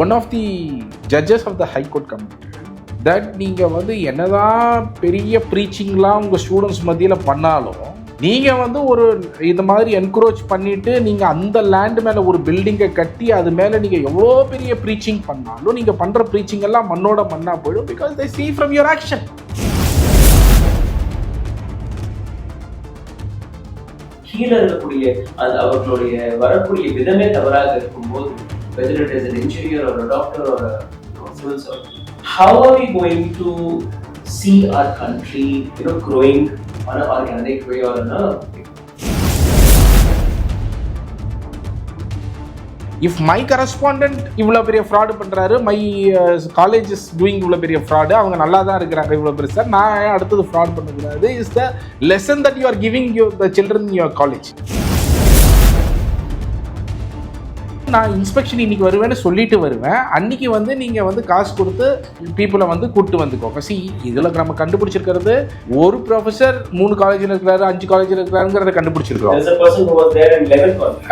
One of the judges of the high court committee that நீங்கள் வந்து என்னதான் பெரிய ப்ரீச்சிங்லாம் உங்கள் ஸ்டூடெண்ட்ஸ் மத்தியில் பண்ணாலும் நீங்கள் வந்து ஒரு இது மாதிரி என்கரேஜ் பண்ணிவிட்டு நீங்கள் அந்த லேண்டு மேலே ஒரு பில்டிங்கை கட்டி அது மேலே நீங்கள் எவ்வளோ பெரிய ப்ரீச்சிங் பண்ணாலும் நீங்கள் பண்ணுற ப்ரீச்சிங் எல்லாம் மண்ணோட மண்ணாக போயிடும். Because they see from your action. கீழே இருக்கக்கூடிய அது அவர்களுடைய வரக்கூடிய விதமே தவறாக இருக்கும்போது whether it is an engineer or a doctor or a civil servant, how are we going to see our country growing on an organic way or in a if my correspondent இவ்வளோ பெரிய fraud பண்ணுறாரு, my college is doing இவ்வளோ பெரிய fraud, அவங்க நல்லா தான் இருக்கிறாங்க இவ்வளோ பெரிய சார், நான் அடுத்தது ஃப்ராட் பண்ணக்கூடாது is the lesson that you are giving the children in your college. நான் இன்ஸ்பெக்ஷன் இன்னைக்கு வருவேன்னு சொல்லிட்டு வருவேன், அன்னைக்கு வந்து நீங்கள் வந்து காசு கொடுத்து பீப்புளை வந்து கூப்பிட்டு வந்துக்கோங்க. இதில் நம்ம கண்டுபிடிச்சிருக்கிறது ஒரு ப்ரொஃபஸர் 3 காலேஜில் இருக்கிறாரு 5 காலேஜில் இருக்கிறாருங்கிறத கண்டுபிடிச்சிருக்கிறோம்.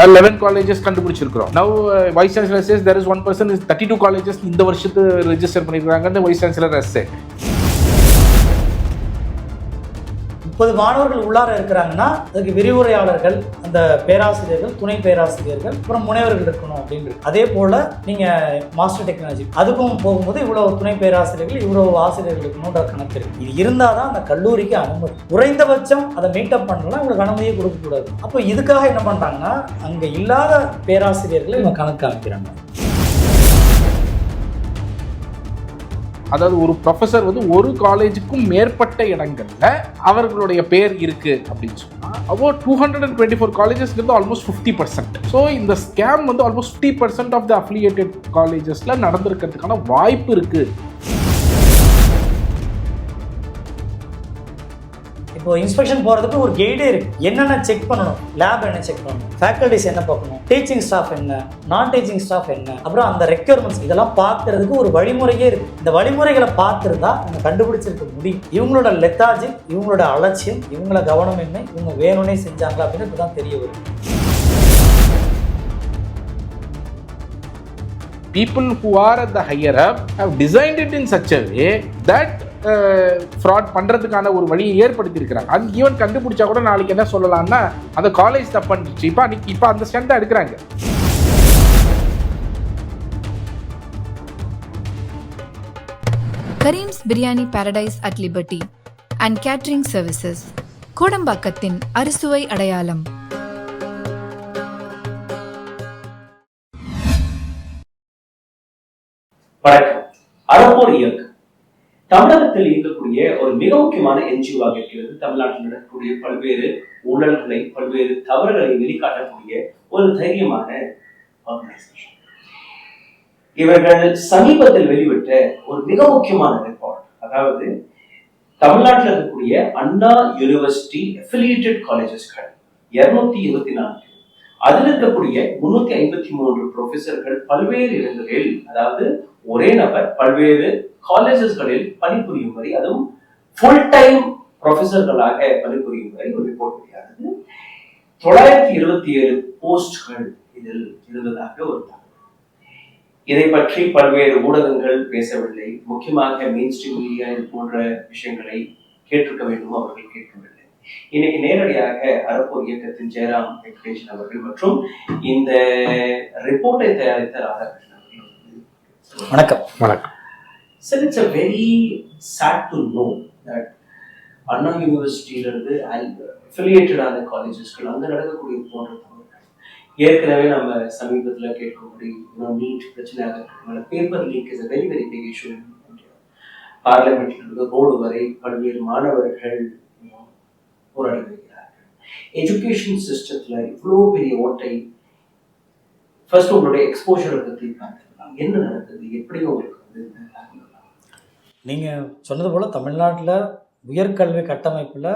11 காலேஜஸ் கண்டுபிடிச்சிருக்கிறோம். Now vice chancellor says there is one person is 32 colleges இந்த வருஷத்து ரெஜிஸ்டர் பண்ணியிருக்காங்கன்னு வைஸ் சான்சலர் has said. 30 மாணவர்கள் உள்ளார இருக்கிறாங்கன்னா அதுக்கு விரிவுரையாளர்கள், அந்த பேராசிரியர்கள், துணை பேராசிரியர்கள், அப்புறம் முனைவர்கள் இருக்கணும் அப்படின்னு. அதே போல் நீங்கள் மாஸ்டர் டெக்னாலஜி அதுக்கும் போகும்போது இவ்வளோ துணை பேராசிரியர்கள், இவ்வளோ ஆசிரியர்கள் இருக்கணுன்ற கணக்கு இருக்குது. இது இருந்தால் தான் அந்த கல்லூரிக்கு அனுமதி. குறைந்தபட்சம் அதை மீட்டப் பண்ணலாம், உங்களுக்கு அனுமதியே கொடுக்கக்கூடாது. அப்போ இதுக்காக என்ன பண்ணுறாங்கன்னா அங்கே இல்லாத பேராசிரியர்களை இவங்க கணக்கு அமைக்கிறாங்க. அதாவது ஒரு ப்ரொஃபஸர் வந்து ஒரு காலேஜுக்கும் மேற்பட்ட இடங்கள்ல அவர்களுடைய பேர் இருக்கு அப்படின்னு சொன்னா அப்போ 224 காலேஜஸ்ங்கிறது ஆல்மோஸ்ட் 50%. ஸோ இந்த ஸ்கேம் வந்து ஆல்மோஸ்ட் 50% ஆஃப் த அஃபிலியேட்டட் காலேஜஸ்ல நடந்திருக்கிறதுக்கான வாய்ப்பு இருக்கு. இப்போ இன்ஸ்பெக்ஷன் போகிறதுக்கு ஒரு கைடே இருக்குது. என்னென்ன செக் பண்ணணும், லேப் என்ன செக் பண்ணணும், ஃபேக்கல்டிஸ் என்ன பார்க்கணும், டீச்சிங் ஸ்டாஃப் என்ன, நான் டீச்சிங் ஸ்டாஃப் என்ன, அப்புறம் அந்த ரெக்யர்மெண்ட்ஸ் இதெல்லாம் பார்க்கறதுக்கு ஒரு வழிமுறையே இருக்குது. இந்த வழிமுறைகளை பார்த்துருந்தா நம்ம கண்டுபிடிச்சிருக்க முடியும். இவங்களோட லெத்தாஜி, இவங்களோட அலட்சியம், இவங்கள கவனமின்மை, இவங்க வேணும்னே செஞ்சாங்களா அப்படின்னு இப்போ தான் தெரிய வரும். People who are at the higher up have designed it in such a way that fraud பண்ணுறதுக்கான ஒரு வழியை ஏற்படுத்தியிருக்கிறாங்க. அது ஈவன் கண்டுபிடிச்சா கூட நாளைக்கு என்ன சொல்லலாம்னா அந்த காலேஜ் தப்பு பண்ணிச்சு. இப்போ அந்த ஸ்டாண்ட் தான் எடுக்கிறாங்க. Kareem's biryani paradise at liberty and catering services, கோடம்பாக்கத்தின் அறுசுவை அடையாளம். வணக்கம். அறப்போர் இயக்கம் தமிழகத்தில் இருக்கக்கூடிய ஒரு மிக முக்கியமான என்ஜிஓவாக இருக்கிறது. தமிழ்நாட்டில் நடக்கக்கூடிய பல்வேறு ஊழல்களை, பல்வேறு தவறுகளை வெளிக்காட்டக்கூடிய ஒரு தைரியமான ஆர்கனைசேஷன். இவர்கள் சமீபத்தில் வெளிவிட்ட ஒரு மிக முக்கியமான ரிப்போர்ட், அதாவது தமிழ்நாட்டில் இருக்கக்கூடிய அண்ணா யூனிவர்சிட்டி அஃபிலியேட்டட் காலேஜஸ்கள் 224, அதில் இருக்கக்கூடிய 353 ப்ரொஃபஸர்கள் பல்வேறு இடங்களில், அதாவது ஒரே நபர் பல்வேறு காலேஜஸ்களில் பணிபுரியும் வரை, அதுவும் ஃபுல் டைம் ப்ரொஃபஸர்களாக பணிபுரியும் வரை ஒரு ரிப்போர்ட் வெளியானது. 927 போஸ்ட்கள் இதில் இருந்ததாக ஒரு தகவல். இதை பற்றி பல்வேறு ஊடகங்கள் பேசவில்லை. முக்கியமாக மெயின் ஸ்ட்ரீம் மீடியா இது போன்ற விஷயங்களை கேட்டிருக்க வேண்டும், அவர்கள் கேட்கவில்லை. இன்னைக்கு நேரடியாக அறப்போர் இயக்கத்தின் ஜெயராம் வெங்கடேசன் அவர்கள் மற்றும் இந்த ரிப்போர்ட்டை தயாரித்த ராதாகிருஷ்ணன் அவர்கள். வணக்கம். வணக்கம். So it's a very sad to know that அண்ணா யூனிவர்சிட்டியிலிருந்து அஃபிலியேட்டடான காலேஜஸ்கள் அங்கே நடக்கக்கூடிய போன்ற தவறுகள். ஏற்கனவே நம்ம சமீபத்தில் கேட்கக்கூடிய நீட் பிரச்சனையாக இருக்கிறதுனால paper leak is a very very big issue in India. பார்லிமெண்ட்ல இருந்து ரோடு வரை பல்வேறு மாணவர்கள் போராடி வருகிறார்கள். எஜுகேஷன் சிஸ்டத்துல இவ்வளோ பெரிய ஓட்டை. ஃபர்ஸ்ட் உங்களுடைய எக்ஸ்போஷரை பற்றி பார்க்கலாம். என்ன நடக்குது, எப்படி உங்களுக்கு வந்து நீங்கள் சொன்னது போல் தமிழ்நாட்டில் உயர்கல்வி கட்டமைப்பில்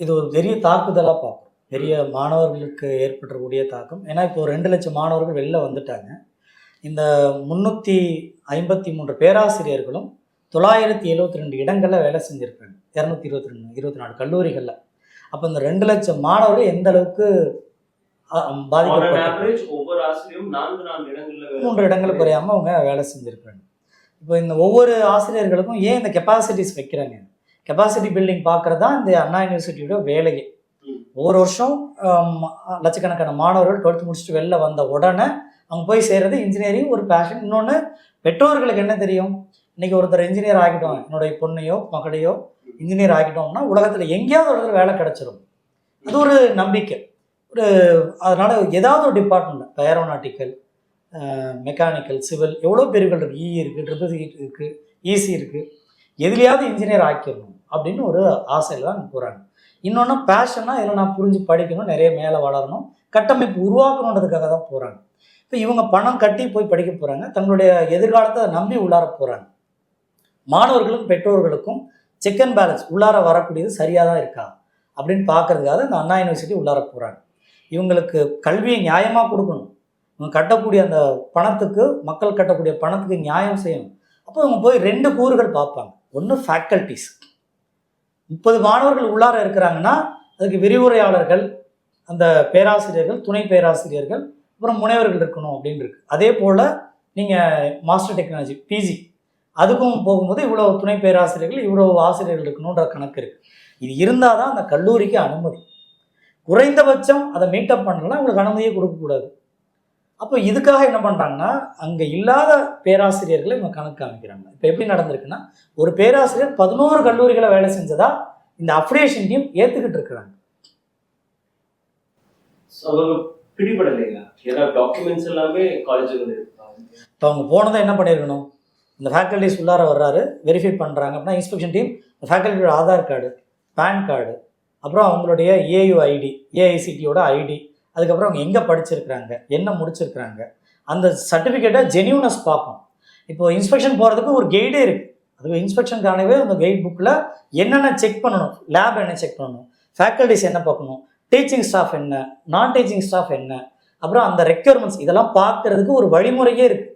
இது ஒரு பெரிய தாக்குதலாக பார்க்கும். பெரிய மாணவர்களுக்கு ஏற்படக்கூடிய தாக்கம். ஏன்னா இப்போ 2 லட்சம் மாணவர்கள் வெளில வந்துட்டாங்க. இந்த 353 பேராசிரியர்களும் 972 இடங்களில் வேலை செஞ்சுருக்காங்க. 224 கல்லூரிகளில். அப்போ இந்த 2 லட்சம் மாணவர்கள் எந்த அளவுக்கு பாதிக்கப்பட்ட ஒவ்வொரு ஆசிரியரும் 4 இடங்கள்ல 3 இடங்கள் குறையாம அவங்க வேலை செஞ்சுருக்காங்க. இப்போ இந்த ஒவ்வொரு ஆசிரியர்களுக்கும் ஏன் இந்த கெப்பாசிட்டிஸ் வைக்கிறாங்க, கெப்பாசிட்டி பில்டிங் பார்க்குறது தான் இந்த அண்ணா யூனிவர்சிட்டியோட வேலையே. ஒவ்வொரு வருஷம் லட்சக்கணக்கான மாணவர்கள் 12th முடிச்சுட்டு வெளில வந்த உடனே அவங்க போய் சேர்றது இன்ஜினியரிங் ஒரு பேஷன். இன்னொன்று, பெற்றோர்களுக்கு என்ன தெரியும், இன்னைக்கு ஒருத்தர் இன்ஜினியர் ஆகிட்டோம், என்னுடைய பொண்ணையோ மகளையோ இன்ஜினியர் ஆகிட்டோம்னா உலகத்தில் எங்கேயாவது ஒரு இடத்துல வேலை கிடைச்சிடும். அது ஒரு நம்பிக்கை. அதனால ஏதாவது ஒரு டிபார்ட்மெண்ட், ஏரோநாட்டிக்கல், மெக்கானிக்கல், சிவில், எவ்வளோ பிரிவுகள் இருக்குது, இ இருக்குது, ட்ரிபிள் இருக்குது, ஈசி இருக்குது, எதுலையாவது இன்ஜினியர் ஆக்கிடணும் அப்படின்னு ஒரு ஆசையில் தான் போகிறாங்க. இன்னொன்று பேஷனாக இதில் நான் புரிஞ்சு படிக்கணும், நிறைய மேலே வளரணும், கட்டமைப்பு உருவாக்கணுன்றதுக்காக தான் போகிறாங்க. இப்போ இவங்க பணம் கட்டி போய் படிக்க போகிறாங்க, தங்களுடைய எதிர்காலத்தை நம்பி உள்ளார போகிறாங்க. மாணவர்களுக்கும் பெற்றோர்களுக்கும் செக் அண்ட் பேலன்ஸ் உள்ளார வரக்கூடியது சரியாக தான் இருக்கா அப்படின்னு பார்க்கறதுக்காக இந்த அண்ணா யூனிவர்சிட்டி உள்ளார போகிறாங்க. இவங்களுக்கு கல்வியை நியாயமாக கொடுக்கணும், இவங்க கட்டக்கூடிய அந்த பணத்துக்கு, மக்கள் கட்டக்கூடிய பணத்துக்கு நியாயம் செய்யணும். அப்போ இவங்க போய் 2 கூறுகள் பார்ப்பாங்க. ஒன்று ஃபேக்கல்ட்டிஸ், 30 மாணவர்கள் உள்ளார இருக்கிறாங்கன்னா அதுக்கு விரிவுரையாளர்கள், அந்த பேராசிரியர்கள், துணை பேராசிரியர்கள், அப்புறம் முனைவர்கள் இருக்கணும் அப்படின்னு இருக்கு. அதே போல் நீங்கள் மாஸ்டர் டெக்னாலஜி பிஜி அதுக்கும் போகும்போது இவ்வளோ துணை பேராசிரியர்கள், இவ்வளோ ஆசிரியர்கள் இருக்கணுன்ற கணக்கு இருக்குது. இது இருந்தால் தான் அந்த கல்லூரிக்கு அனுமதி. குறைந்தபட்சம் அதை மீட்டப் பண்ணலாம், உங்களுக்கு அனுமதியே கொடுக்கக்கூடாது. அப்போ இதுக்காக என்ன பண்ணுறாங்கன்னா, அங்கே இல்லாத பேராசிரியர்களை இவங்க கணக்கு காமிக்கிறாங்க. இப்போ எப்படி நடந்திருக்குன்னா, ஒரு பேராசிரியர் 11 கல்லூரிகளை வேலை செஞ்சதா இந்த அஃபிலியேஷன் டீம் ஏற்றுக்கிட்டு இருக்கிறாங்க. பிடிபடலைங்க, ஏதாவது டாக்குமெண்ட்ஸ் எல்லாமே காலேஜுகள் இருக்காங்க. இப்போ அவங்க போனதை என்ன பண்ணியிருக்கணும், இந்த ஃபேக்கல்ட்டிஸ் உள்ளார வர்றாரு, வெரிஃபை பண்ணுறாங்க அப்படின்னா இன்ஸ்பெக்ஷன் டீம் ஃபேக்கல்ட்டியோட ஆதார் கார்டு, பேன் கார்டு, அப்புறம் அவங்களுடைய ஏயு ஐடி, ஏஐசிடியோட ஐடி, அதுக்கப்புறம் அவங்க எங்கே படிச்சிருக்கிறாங்க, என்ன முடிச்சிருக்கிறாங்க, அந்த சர்டிஃபிகேட்டை ஜென்யூனஸ் பார்ப்போம். இப்போ இன்ஸ்பெக்ஷன் போகிறதுக்கு ஒரு கைடே இருக்குது. அது இன்ஸ்பெக்ஷனுக்கானவே அந்த கைட் புக்கில் என்னென்ன செக் பண்ணணும், லேப் என்ன செக் பண்ணணும், ஃபேக்கல்ட்டிஸ் என்ன பார்க்கணும், டீச்சிங் ஸ்டாஃப் என்ன, நான் டீச்சிங் ஸ்டாஃப் என்ன, அப்புறம் அந்த ரெக்யர்மெண்ட்ஸ், இதெல்லாம் பார்க்கறதுக்கு ஒரு வழிமுறையே இருக்குது.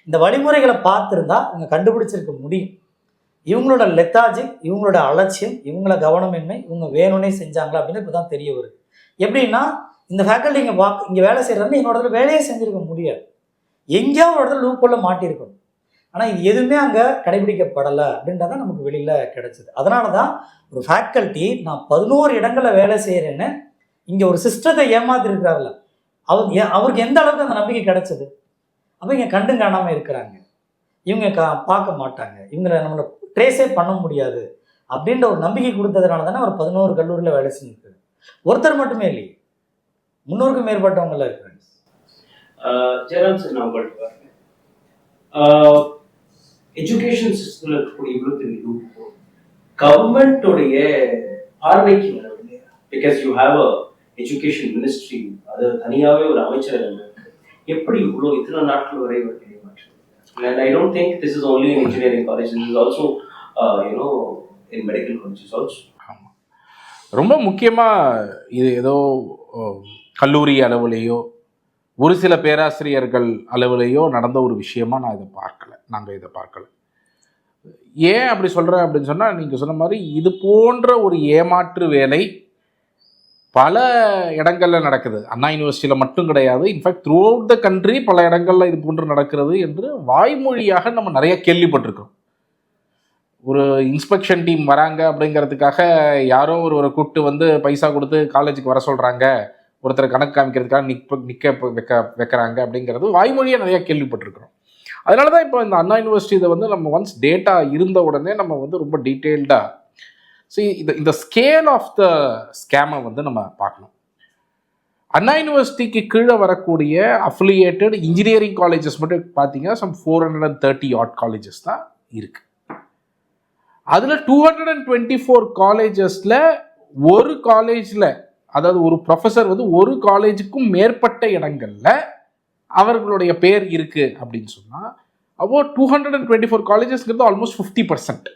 இந்த வழிமுறைகளை பார்த்துருந்தா இவங்க கண்டுபிடிச்சிருக்க முடியும். இவங்களோட லெத்தாஜிக், இவங்களோட அலட்சியம், இவங்கள கவனமின்மை, இவங்க வேணும்னே செஞ்சாங்களா அப்படின்னு இப்போ தான் தெரிய வருது. எப்படின்னா, இந்த ஃபேக்கல்ட்டி இங்கே வேலை செய்கிறாங்க, என்னோட இடத்துல வேலையே செஞ்சுருக்க முடியாது, எங்கேயாவது ஒரு இடத்துல லூப் போல மாட்டியிருக்கணும். ஆனால் இது எதுவுமே அங்கே கடைபிடிக்கப்படலை அப்படின்றத நமக்கு வெளியில் கிடைச்சிது. அதனால தான் ஒரு ஃபேக்கல்ட்டி நான் 11 இடங்களில் வேலை செய்கிறேன்னு இங்கே ஒரு சிஸ்டத்தை ஏமாத்திருக்கிறார்ல, அவருக்கு எந்த அளவுக்கு அந்த நம்பிக்கை கிடைச்சது. அப்போ இங்கே கண்டும் காணாமல் இருக்கிறாங்க, இவங்க பார்க்க மாட்டாங்க, இவங்களை நம்மளை ட்ரேஸே பண்ண முடியாது அப்படின்ற ஒரு நம்பிக்கை கொடுத்ததுனால தானே அவர் 11 கல்லூரியில் வேலை செஞ்சுருக்காரு. ஒருத்தர் மட்டுமே இல்லையே, 300க்கும் மேற்பட்டவங்கள இருக்கிறாங்க. ஜெயராம் சார், நான் உங்கள்கிட்ட பாருங்க, எஜுகேஷன் சிஸ்டத்தில் இருக்கக்கூடிய இவ்வளோ பெரிய கவர்மெண்ட்டோடைய பார்வைக்கு வரும் இல்லையா? Because you have a education ministry, அது தனியாகவே ஒரு அமைச்சர் இருக்கு. எப்படி இவ்வளோ இத்தனை நாட்கள் வரை ஒரு தெரிய மாட்டேங்குது? And I don't think this is only in engineering colleges, this is also in medical colleges also. ஆமாம், ரொம்ப முக்கியமாக இது ஏதோ கல்லூரி அளவுலேயோ ஒரு சில பேராசிரியர்கள் அளவுலேயோ நடந்த ஒரு விஷயமா நாங்கள் இதை பார்க்கல. ஏன் அப்படி சொல்கிறேன் அப்படின்னு சொன்னால், நீங்கள் சொன்ன மாதிரி இது போன்ற ஒரு ஏமாற்று வேலை பல இடங்களில் நடக்குது. அண்ணா யூனிவர்சிட்டியில் மட்டும் கிடையாது, in fact through out the country பல இடங்களில் இது போன்று நடக்கிறது என்று வாய்மொழியாக நம்ம நிறைய கேள்விப்பட்டிருக்கோம். ஒரு இன்ஸ்பெக்ஷன் டீம் வராங்க அப்படிங்கிறதுக்காக யாரோ ஒரு கூப்பிட்டு வந்து பைசா கொடுத்து காலேஜுக்கு வர சொல்கிறாங்க, ஒருத்தர் கணக்கு காமிக்கிறதுக்காக வைக்கிறாங்க அப்படிங்கிறது வாய்மொழியாக நிறையா கேள்விப்பட்டிருக்கிறோம். அதனால தான் இப்போ இந்த அண்ணா யூனிவர்சிட்டி இதை வந்து நம்ம ஒன்ஸ் டேட்டா இருந்த உடனே நம்ம வந்து ரொம்ப டீட்டெயில்டாக இந்த ஸ்கேல் ஆஃப் த ஸ்கேமை வந்து நம்ம பார்க்கணும். அண்ணா யூனிவர்சிட்டிக்கு கீழே வரக்கூடிய அஃபிலியேட்டட் இன்ஜினியரிங் காலேஜஸ் மட்டும் பார்த்தீங்கன்னா சம் 430 odd காலேஜஸ் தான் இருக்குது. அதில் 224 காலேஜஸில் ஒரு காலேஜில், அதாவது ஒரு ப்ரொஃபஸர் வந்து ஒரு காலேஜுக்கும் மேற்பட்ட இடங்களில் அவர்களுடைய பேர் இருக்குது அப்படின்னு சொன்னால், அப்போ 224 காலேஜஸ்ங்கிறது ஆல்மோஸ்ட் 50%.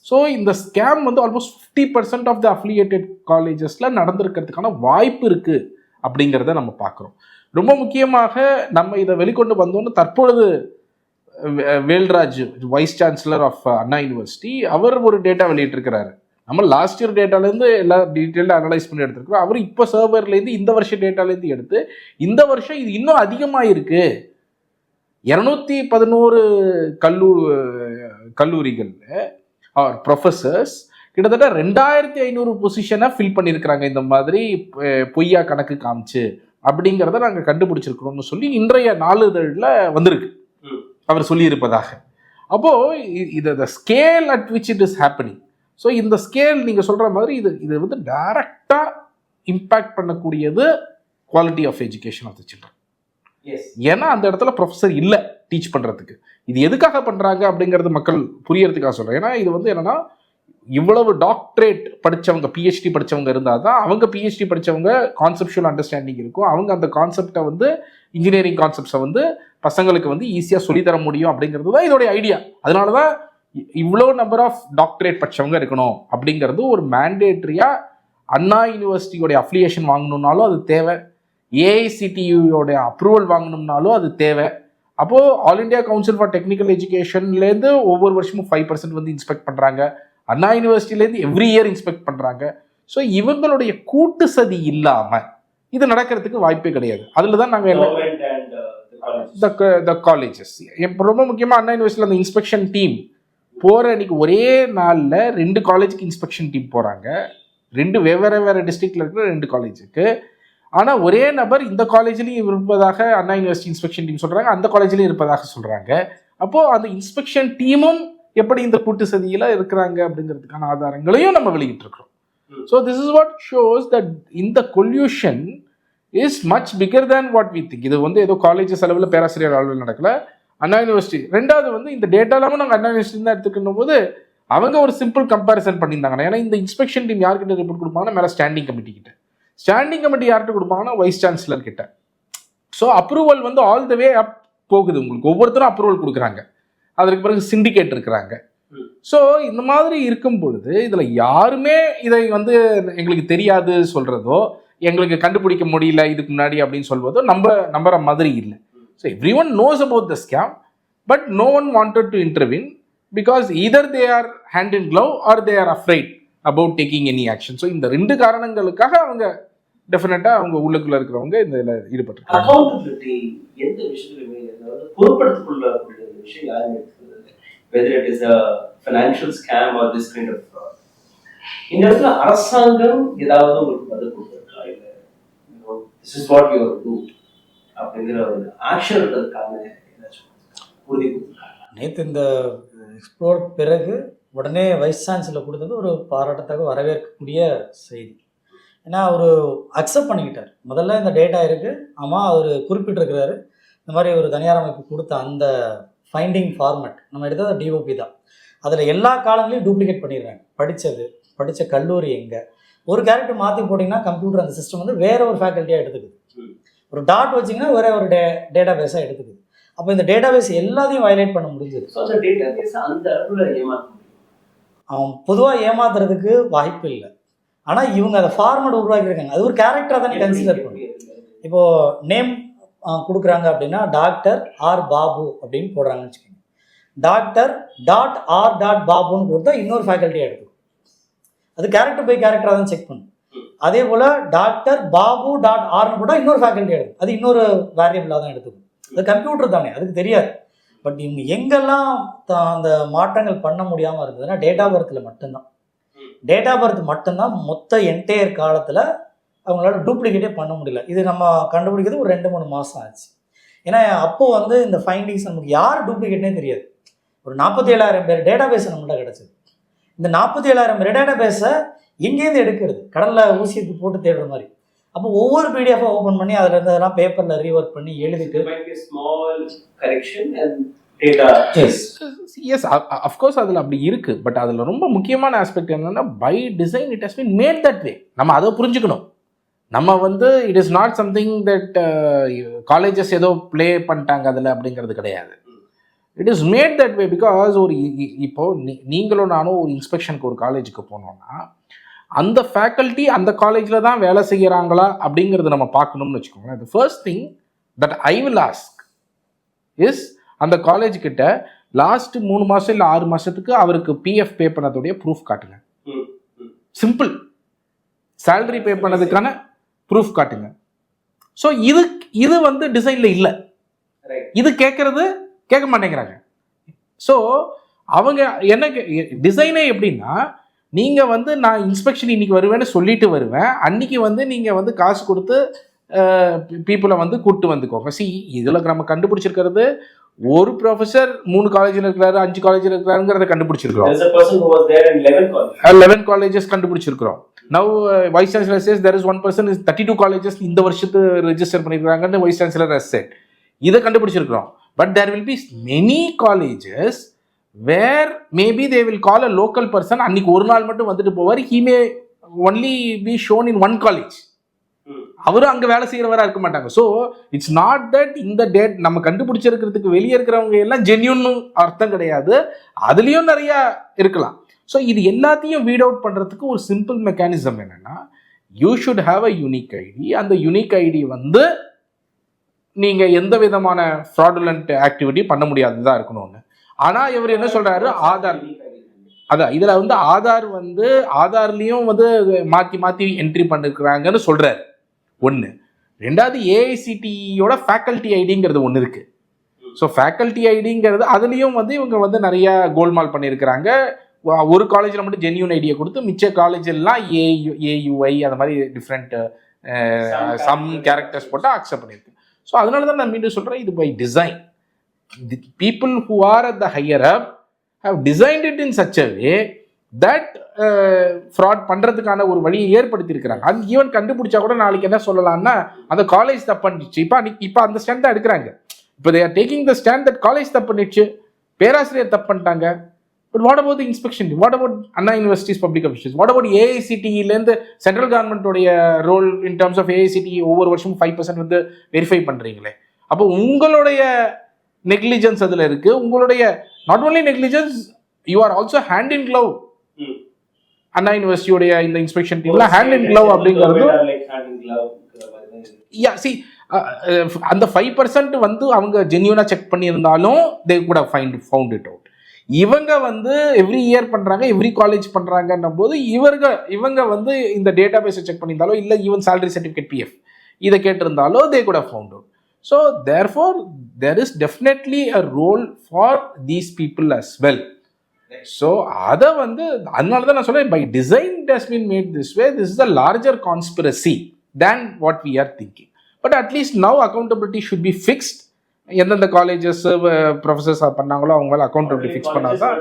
ஸோ இந்த ஸ்கேம் வந்து ஆல்மோஸ்ட் 50% ஆஃப் த அஃபிலியேட்டட் காலேஜஸில் நடந்திருக்கிறதுக்கான வாய்ப்பு இருக்குது அப்படிங்கிறத நம்ம பார்க்குறோம். ரொம்ப முக்கியமாக நம்ம இதை வெளிக்கொண்டு வந்தோன்னு தற்பொழுது Velraj, vice chancellor of Anna university, அவர் ஒரு டேட்டா வெளியிட்டிருக்கிறாரு. நம்ம லாஸ்ட் இயர் டேட்டாலேருந்து எல்லா டீட்டெயில்டாக அனலைஸ் பண்ணி எடுத்துருக்கோம். அவர் இப்போ சர்வர்லேருந்து இந்த வருஷம் டேட்டாலேருந்து எடுத்து இந்த வருஷம் இது இன்னும் அதிகமாக இருக்குது. 211 கல்லூரிகள் ப்ரொஃபஸர்ஸ் கிட்டத்தட்ட 2500 பொசிஷனை ஃபில் பண்ணியிருக்கிறாங்க இந்த மாதிரி பொய்யா கணக்கு காமிச்சு அப்படிங்கிறத நாங்கள் கண்டுபிடிச்சிருக்கிறோம்னு சொல்லி இன்றைய நாளிதழில் வந்திருக்கு அவர் சொல்லியிருப்பதாக. அப்போது இது scale at which it is happening. So இந்த ஸ்கேல் நீங்கள் சொல்கிற மாதிரி இது வந்து டைரக்டாக இம்பேக்ட் பண்ணக்கூடியது quality of education of the children. ஏன்னா அந்த இடத்துல ப்ரொஃபஸர் இல்லை டீச் பண்ணுறதுக்கு. இது எதுக்காக பண்ணுறாங்க அப்படிங்கிறது மக்கள் புரியறதுக்காக சொல்கிறேன். ஏன்னா இது வந்து என்னென்னா, இவ்வளவு டாக்டரேட் படித்தவங்க, பிஹெச்டி படித்தவங்க இருந்தால் தான் அவங்க பிஹெச்டி படித்தவங்க கான்செப்ஷுவல் அண்டர்ஸ்டாண்டிங் இருக்கும். அவங்க அந்த கான்செப்டை வந்து இன்ஜினியரிங் கான்செப்ட்ஸை வந்து பசங்களுக்கு வந்து ஈஸியாக சொல்லித்தர முடியும் அப்படிங்கிறது தான் இதோடைய ஐடியா. அதனால தான் இவ்வளோ நம்பர் ஆஃப் டாக்டரேட் படித்தவங்க இருக்கணும் அப்படிங்கிறது ஒரு மேண்டேட்ரியாக அண்ணா யூனிவர்சிட்டியோடைய அஃபிலியேஷன் வாங்கணுன்னாலும் அது தேவை, ஏஐசிடியோடைய அப்ரூவல் வாங்கணும்னாலும் அது தேவை. அப்போது all India council for technical எஜுகேஷன்லேருந்து ஒவ்வொரு வருஷமும் 5% வந்து இன்ஸ்பெக்ட் பண்ணுறாங்க. அண்ணா யூனிவர்சிட்டிலேருந்து எவ்ரி இயர் இன்ஸ்பெக்ட் பண்ணுறாங்க. ஸோ இவங்களுடைய கூட்டு சதி இல்லாமல் இது நடக்கிறதுக்கு வாய்ப்பே கிடையாது. அதில் தான் நாங்கள் காலேஜஸ் ரொம்ப முக்கியமாக அண்ணா யூனிவர்சிட்டியில் அந்த இன்ஸ்பெக்ஷன் டீம் போகிற அன்றைக்கி ஒரே நாளில் 2 காலேஜுக்கு இன்ஸ்பெக்ஷன் டீம் போகிறாங்க. 2 வேறு டிஸ்ட்ரிக்டில் இருக்கிற 2 காலேஜுக்கு. ஆனால் ஒரே நபர் இந்த காலேஜ்லேயும் இருப்பதாக அண்ணா யூனிவர்சிட்டி இன்ஸ்பெக்ஷன் டீம் சொல்கிறாங்க, அந்த காலேஜ்லேயும் இருப்பதாக சொல்கிறாங்க. அப்போது அந்த இன்ஸ்பெக்ஷன் டீமும் எப்படி இந்த கூட்டு சதியில் இருக்கிறாங்க அப்படிங்கிறதுக்கான ஆதாரங்களையும் நம்ம வெளியிட்டிருக்கிறோம். So this is what shows that இந்த collusion is much bigger than what we think. இது வந்து ஏதோ காலேஜஸ் அளவில் பேராசிரியர் அளவில் நடக்கல, அண்ணா யூனிவர்சிட்டி. ரெண்டாவது வந்து இந்த டேட்டா இல்லாமல் நாங்கள் அண்ணா யூனிவர்சிட்டி தான் எடுத்துக்கணும் போது அவங்க ஒரு சிம்பிள் கம்பேரிசன் பண்ணியிருந்தாங்க. ஏன்னா இந்த இன்ஸ்பெக்ஷன் டீம் யார்கிட்ட ரிப்போர்ட் கொடுப்பாங்கன்னா மேலே ஸ்டாண்டிங் கமிட்டி கிட்ட, ஸ்டாண்டிங் கமிட்டி யார்கிட்ட கொடுப்பாங்கன்னா வைஸ் சான்சலர் கிட்ட. ஸோ அப்ரூவல் வந்து ஆல் த வே அப் போகுது. உங்களுக்கு ஒவ்வொருத்தரும் அப்ரூவல் கொடுக்குறாங்க. அதற்கு பிறகு சிண்டிகேட் இருக்கிறாங்க. ஸோ இந்த மாதிரி இருக்கும் பொழுது இதில் யாருமே இதை வந்து எங்களுக்கு தெரியாது சொல்கிறதோ, எங்களுக்கு கண்டுபிடிக்க முடியல இதுக்கு முன்னாடி அப்படின்னு சொல்வதோ நம்புற மாதிரி இல்லை. So everyone knows about the scam, but no one wanted to intervene because either they are hand in glove or they are afraid about taking any action. So இந்த 2 காரணங்களுக்காக அவங்க டெஃபினட்டாக அவங்க உள்ளுக்குள்ள இருக்கிறவங்க இந்த இதில் ஈடுபட்டிருக்காங்க. அக்கௌண்டபிலிட்டி எந்த விஷயத்துலையுமே பொறுப்படுத்திக்கொள்ளக்கூடிய விஷயம் யாரும் எடுத்துக்கிறது, whether it is a financial scam or this kind of fraud. இந்த இடத்துல அரசாங்கம் ஏதாவது உங்களுக்கு பதில் கொடுத்துருக்கா, இல்லை this is what you are doing அப்படிங்கிற ஒரு ஆக்ஷன் எடுக்கிறதுக்கான ஏதாச்சும் உறுதி கொடுத்துருக்காங்க? நேற்று இந்த எக்ஸ்ப்ளோர் பிறகு உடனே வைஸ் சான்சலர் கொடுத்தது ஒரு பாராட்டத்தக்க வரவேற்கக்கூடிய செய்தி. ஏன்னா அவர் அக்செப்ட் பண்ணிக்கிட்டார். முதல்ல இந்த டேட்டா இருக்குது, ஆமாம் அவர் குறிப்பிட்டிருக்கிறாரு, இந்த மாதிரி ஒரு தனியார் அமைப்பு கொடுத்த அந்த ஃபைண்டிங் ஃபார்மேட் நம்ம எடுத்தது டிஓபி தான். அதில் எல்லா காலங்களையும் டூப்ளிகேட் பண்ணிடுறாங்க. படித்த கல்லூரி எங்கே, ஒரு கேரக்டர் மாற்றி போட்டிங்கன்னா கம்ப்யூட்டர் அந்த சிஸ்டம் வந்து வேற ஒரு ஃபேக்கல்ட்டியாக எடுத்துக்குது. ஒரு டாட் வச்சிங்கன்னா வேற ஒரு டேட்டா பேஸாக எடுத்துக்குது. அப்போ இந்த டேட்டா பேஸ் எல்லாத்தையும் வயலேட் பண்ண முடிஞ்சது. அவன் பொதுவாக ஏமாத்துறதுக்கு வாய்ப்பு இல்லை. ஆனால் இவங்க அதை ஃபார்மேட் உருவாக்கியிருக்காங்க. அது ஒரு கேரக்டராக தானே கன்சிடர் பண்ணும். இப்போது நேம் கொடுக்குறாங்க அப்படின்னா டாக்டர் ஆர் பாபு அப்படின்னு போடுறாங்கன்னு வச்சுக்கோங்க. டாக்டர் டாட் ஆர் டாட் பாபுன்னு கொடுத்தா இன்னொரு ஃபேக்கல்ட்டியாக எடுத்துக்கும். அது கேரக்டர் பை கேரக்டராக தான் செக் பண்ணும். அதே போல் டாக்டர் பாபு டாட் ஆர்னு போட்டால் இன்னொரு ஃபேக்கல்ட்டி எடுக்கும். அது இன்னொரு வேரியபிளாக தான் எடுத்துக்கும். அது கம்ப்யூட்டர் தானே, அதுக்கு தெரியாது. பட் இவங்க எங்கெல்லாம் அந்த மாற்றங்கள் பண்ண முடியாமல் இருந்ததுன்னா டேட் ஆஃப் பர்த்தில் மட்டும்தான். டேட் ஆஃப் பர்த் மட்டும்தான் மொத்த என்டையர் காலத்தில் அவங்களால டூப்ளிகேட்டே பண்ண முடியல. இது நம்ம கண்டுபிடிக்கிறது ஒரு 2-3 மாதம் ஆச்சு. ஏன்னா அப்போது வந்து இந்த ஃபைண்டிங்ஸ் நமக்கு யார் டூப்ளிகேட்னே தெரியாது. ஒரு 47,000 பேர் டேட்டா பேஸ் நம்மள்ட்ட கிடச்சிது. இந்த 47,000 பேர் டேட்டா பேஸை எங்கேருந்து எடுக்கிறது? கடலில் ஊசியத்து போட்டு தேடுற மாதிரி. அப்போ ஒவ்வொரு பிடிஎஃபாக ஓப்பன் பண்ணி அதில் இருந்ததெல்லாம் பேப்பரில் ரீவொர்க் பண்ணி எழுதிட்டு எஸ் அஃப்கோர்ஸ் அதில் அப்படி இருக்குது. பட் அதில் ரொம்ப முக்கியமான ஆஸ்பெக்ட் என்னென்னா by design it has been made that way. நம்ம அதை புரிஞ்சுக்கணும். நம்ம வந்து it is not something that colleges ஏதோ ப்ளே பண்ணிட்டாங்க அதில் அப்படிங்கிறது கிடையாது. It is made that way because ஒரு இப்போது நீங்களும் நானும் ஒரு இன்ஸ்பெக்ஷனுக்கு ஒரு காலேஜுக்கு போனோம்னா அந்த ஃபேக்கல்ட்டி அந்த காலேஜில் தான் வேலை செய்கிறாங்களா அப்படிங்கிறது நம்ம பார்க்கணும்னு வச்சுக்கோங்களேன். The first thing that I will ask is அந்த காலேஜ்கிட்ட லாஸ்ட்டு 3 மாதம் இல்லை 6 மாதத்துக்கு அவருக்கு பிஎஃப் பே பண்ணதுடைய ப்ரூஃப் காட்டுங்க. சிம்பிள். சேலரி பே பண்ணதுக்கான ப்ரூஃப் காட்டுங்க. ஸோ இது வந்து டிசைனில் இல்லை. இது கேட்க மாட்டேங்கிறாங்க. ஸோ அவங்க என்ன டிசைனே எப்படின்னா, நீங்கள் வந்து நான் இன்ஸ்பெக்ஷன் இன்னைக்கு வருவேன்னு சொல்லிட்டு வருவேன், அன்னைக்கு வந்து நீங்கள் வந்து காசு கொடுத்து பீப்புளை வந்து கூப்பிட்டு வந்துக்கோங்க. இதில் நம்ம கண்டுபிடிச்சிருக்கிறது ஒரு ப்ரொஃபஸர் 3 காலேஜில் இருக்கிறாரு, 5 காலேஜில் இருக்கிறாருங்கிறத கண்டுபிடிச்சிருக்கிறோம். 11 காலேஜஸ் கண்டுபிடிச்சிருக்கிறோம். Now vice chancellor says there is one person is 32 colleges இந்த வருஷத்து ரெஜிஸ்டர் பண்ணியிருக்காங்கன்னு வைஸ் சான்சலர் has said. இதை கண்டுபிடிச்சிருக்கிறோம். But there will be many colleges where maybe they will call a local person. அன்னைக்கு ஒரு நாள் மட்டும் வந்துட்டு போவார். he may only be shown in one college. அவரும் அங்கே வேலை செய்கிறவராக இருக்க மாட்டாங்க. ஸோ இட்ஸ் நாட் தட் இந்த டேட் நம்ம கண்டுபிடிச்சிருக்கிறதுக்கு வெளியே இருக்கிறவங்க எல்லாம் ஜென்யூன்னு அர்த்தம் கிடையாது. அதுலேயும் நிறையா இருக்கலாம். ஸோ இது எல்லாத்தையும் வீட் அவுட் பண்ணுறதுக்கு ஒரு சிம்பிள் மெக்கானிசம் என்னென்னா, you should have a unique ID. அந்த யூனிக் ஐடி வந்து நீங்கள் எந்த விதமான ஃப்ராடுலண்ட் ஆக்டிவிட்டி பண்ண முடியாதுதான் இருக்கணும்னு. ஆனால் இவர் என்ன சொல்கிறாரு, ஆதார் அதான் இதில் வந்து ஆதார்லேயும் வந்து மாற்றி என்ட்ரி பண்ணிருக்கிறாங்கன்னு சொல்கிறாரு. ஒன்று. ரெண்டாவது, ஏஐசிடியோட ஃபேக்கல்ட்டி ஐடிங்கிறது ஒன்று இருக்குது. ஸோ ஃபேக்கல்ட்டி ஐடிங்கிறது அதுலேயும் வந்து இவங்க வந்து நிறையா கோல்மால் பண்ணியிருக்கிறாங்க. ஒரு காலேஜில் மட்டும் ஜென்யூன் ஐடியை கொடுத்து மிச்ச காலேஜெல்லாம் ஏயுஐ அந்த மாதிரி டிஃப்ரெண்ட் சம் கேரக்டர்ஸ் போட்டு அக்செப்ட் பண்ணியிருக்கு. ஸோ அதனால தான் நான் மீண்டும் சொல்கிறேன், இது by design. People who are at the higher up have designed it in such a way that fraud பண்ணுறதுக்கான ஒரு வழியை ஏற்படுத்தியிருக்கிறாங்க. அது ஈவன் கண்டுபிடிச்சா கூட நாளைக்கு என்ன சொல்லலாம்னா, அந்த காலேஜ் தப்புச்சு. இப்போ அந்த ஸ்டாண்ட் தான் எடுக்கிறாங்க. இப்போ they are taking the stand that college தப்புச்சு, பேராசிரியர் தப்பு பண்ணிட்டாங்க. But what about the inspection? What about Anna university's public officials? What about ஏஐசிடியிலேருந்து சென்ட்ரல் கவர்மெண்ட்டோடைய role in terms of AICTE ஒவ்வொரு வருஷமும் 5% வந்து வெரிஃபை பண்ணுறீங்களே. அப்போ உங்களுடைய நெக்லிஜென்ஸ் அதில் இருக்குது. உங்களுடைய not only negligence, you are also hand in glove. Anna யூனிவர்சிட்டியோடைய இந்த இன்ஸ்பெக்ஷன் டீம்ல ஹேண்ட் இன் க்ளவ் அப்படிங்கிறது அந்த 5% வந்து அவங்க ஜென்யூனா செக் பண்ணியிருந்தாலும் they could have found it out. இவங்க வந்து எவ்ரி இயர் பண்றாங்க, எவ்ரி காலேஜ் பண்றாங்கன்னும் போது இவங்க வந்து இந்த டேட்டா பேஸை செக் பண்ணியிருந்தாலோ இல்லை ஈவன் சேலரி சர்டிஃபிகேட் பிஎஃப் இதை கேட்டிருந்தாலோ they could have found out. So therefore there is definitely a role for these people as well. So அதை வந்து அதனால தான் நான் சொல்றேன், by design it has been made this way. This is a larger conspiracy than what we are thinking. But at least now accountability should be fixed. எந்தெந்த colleges professors பண்ணாங்களோ அவங்களால accountability fix பண்ணாதான்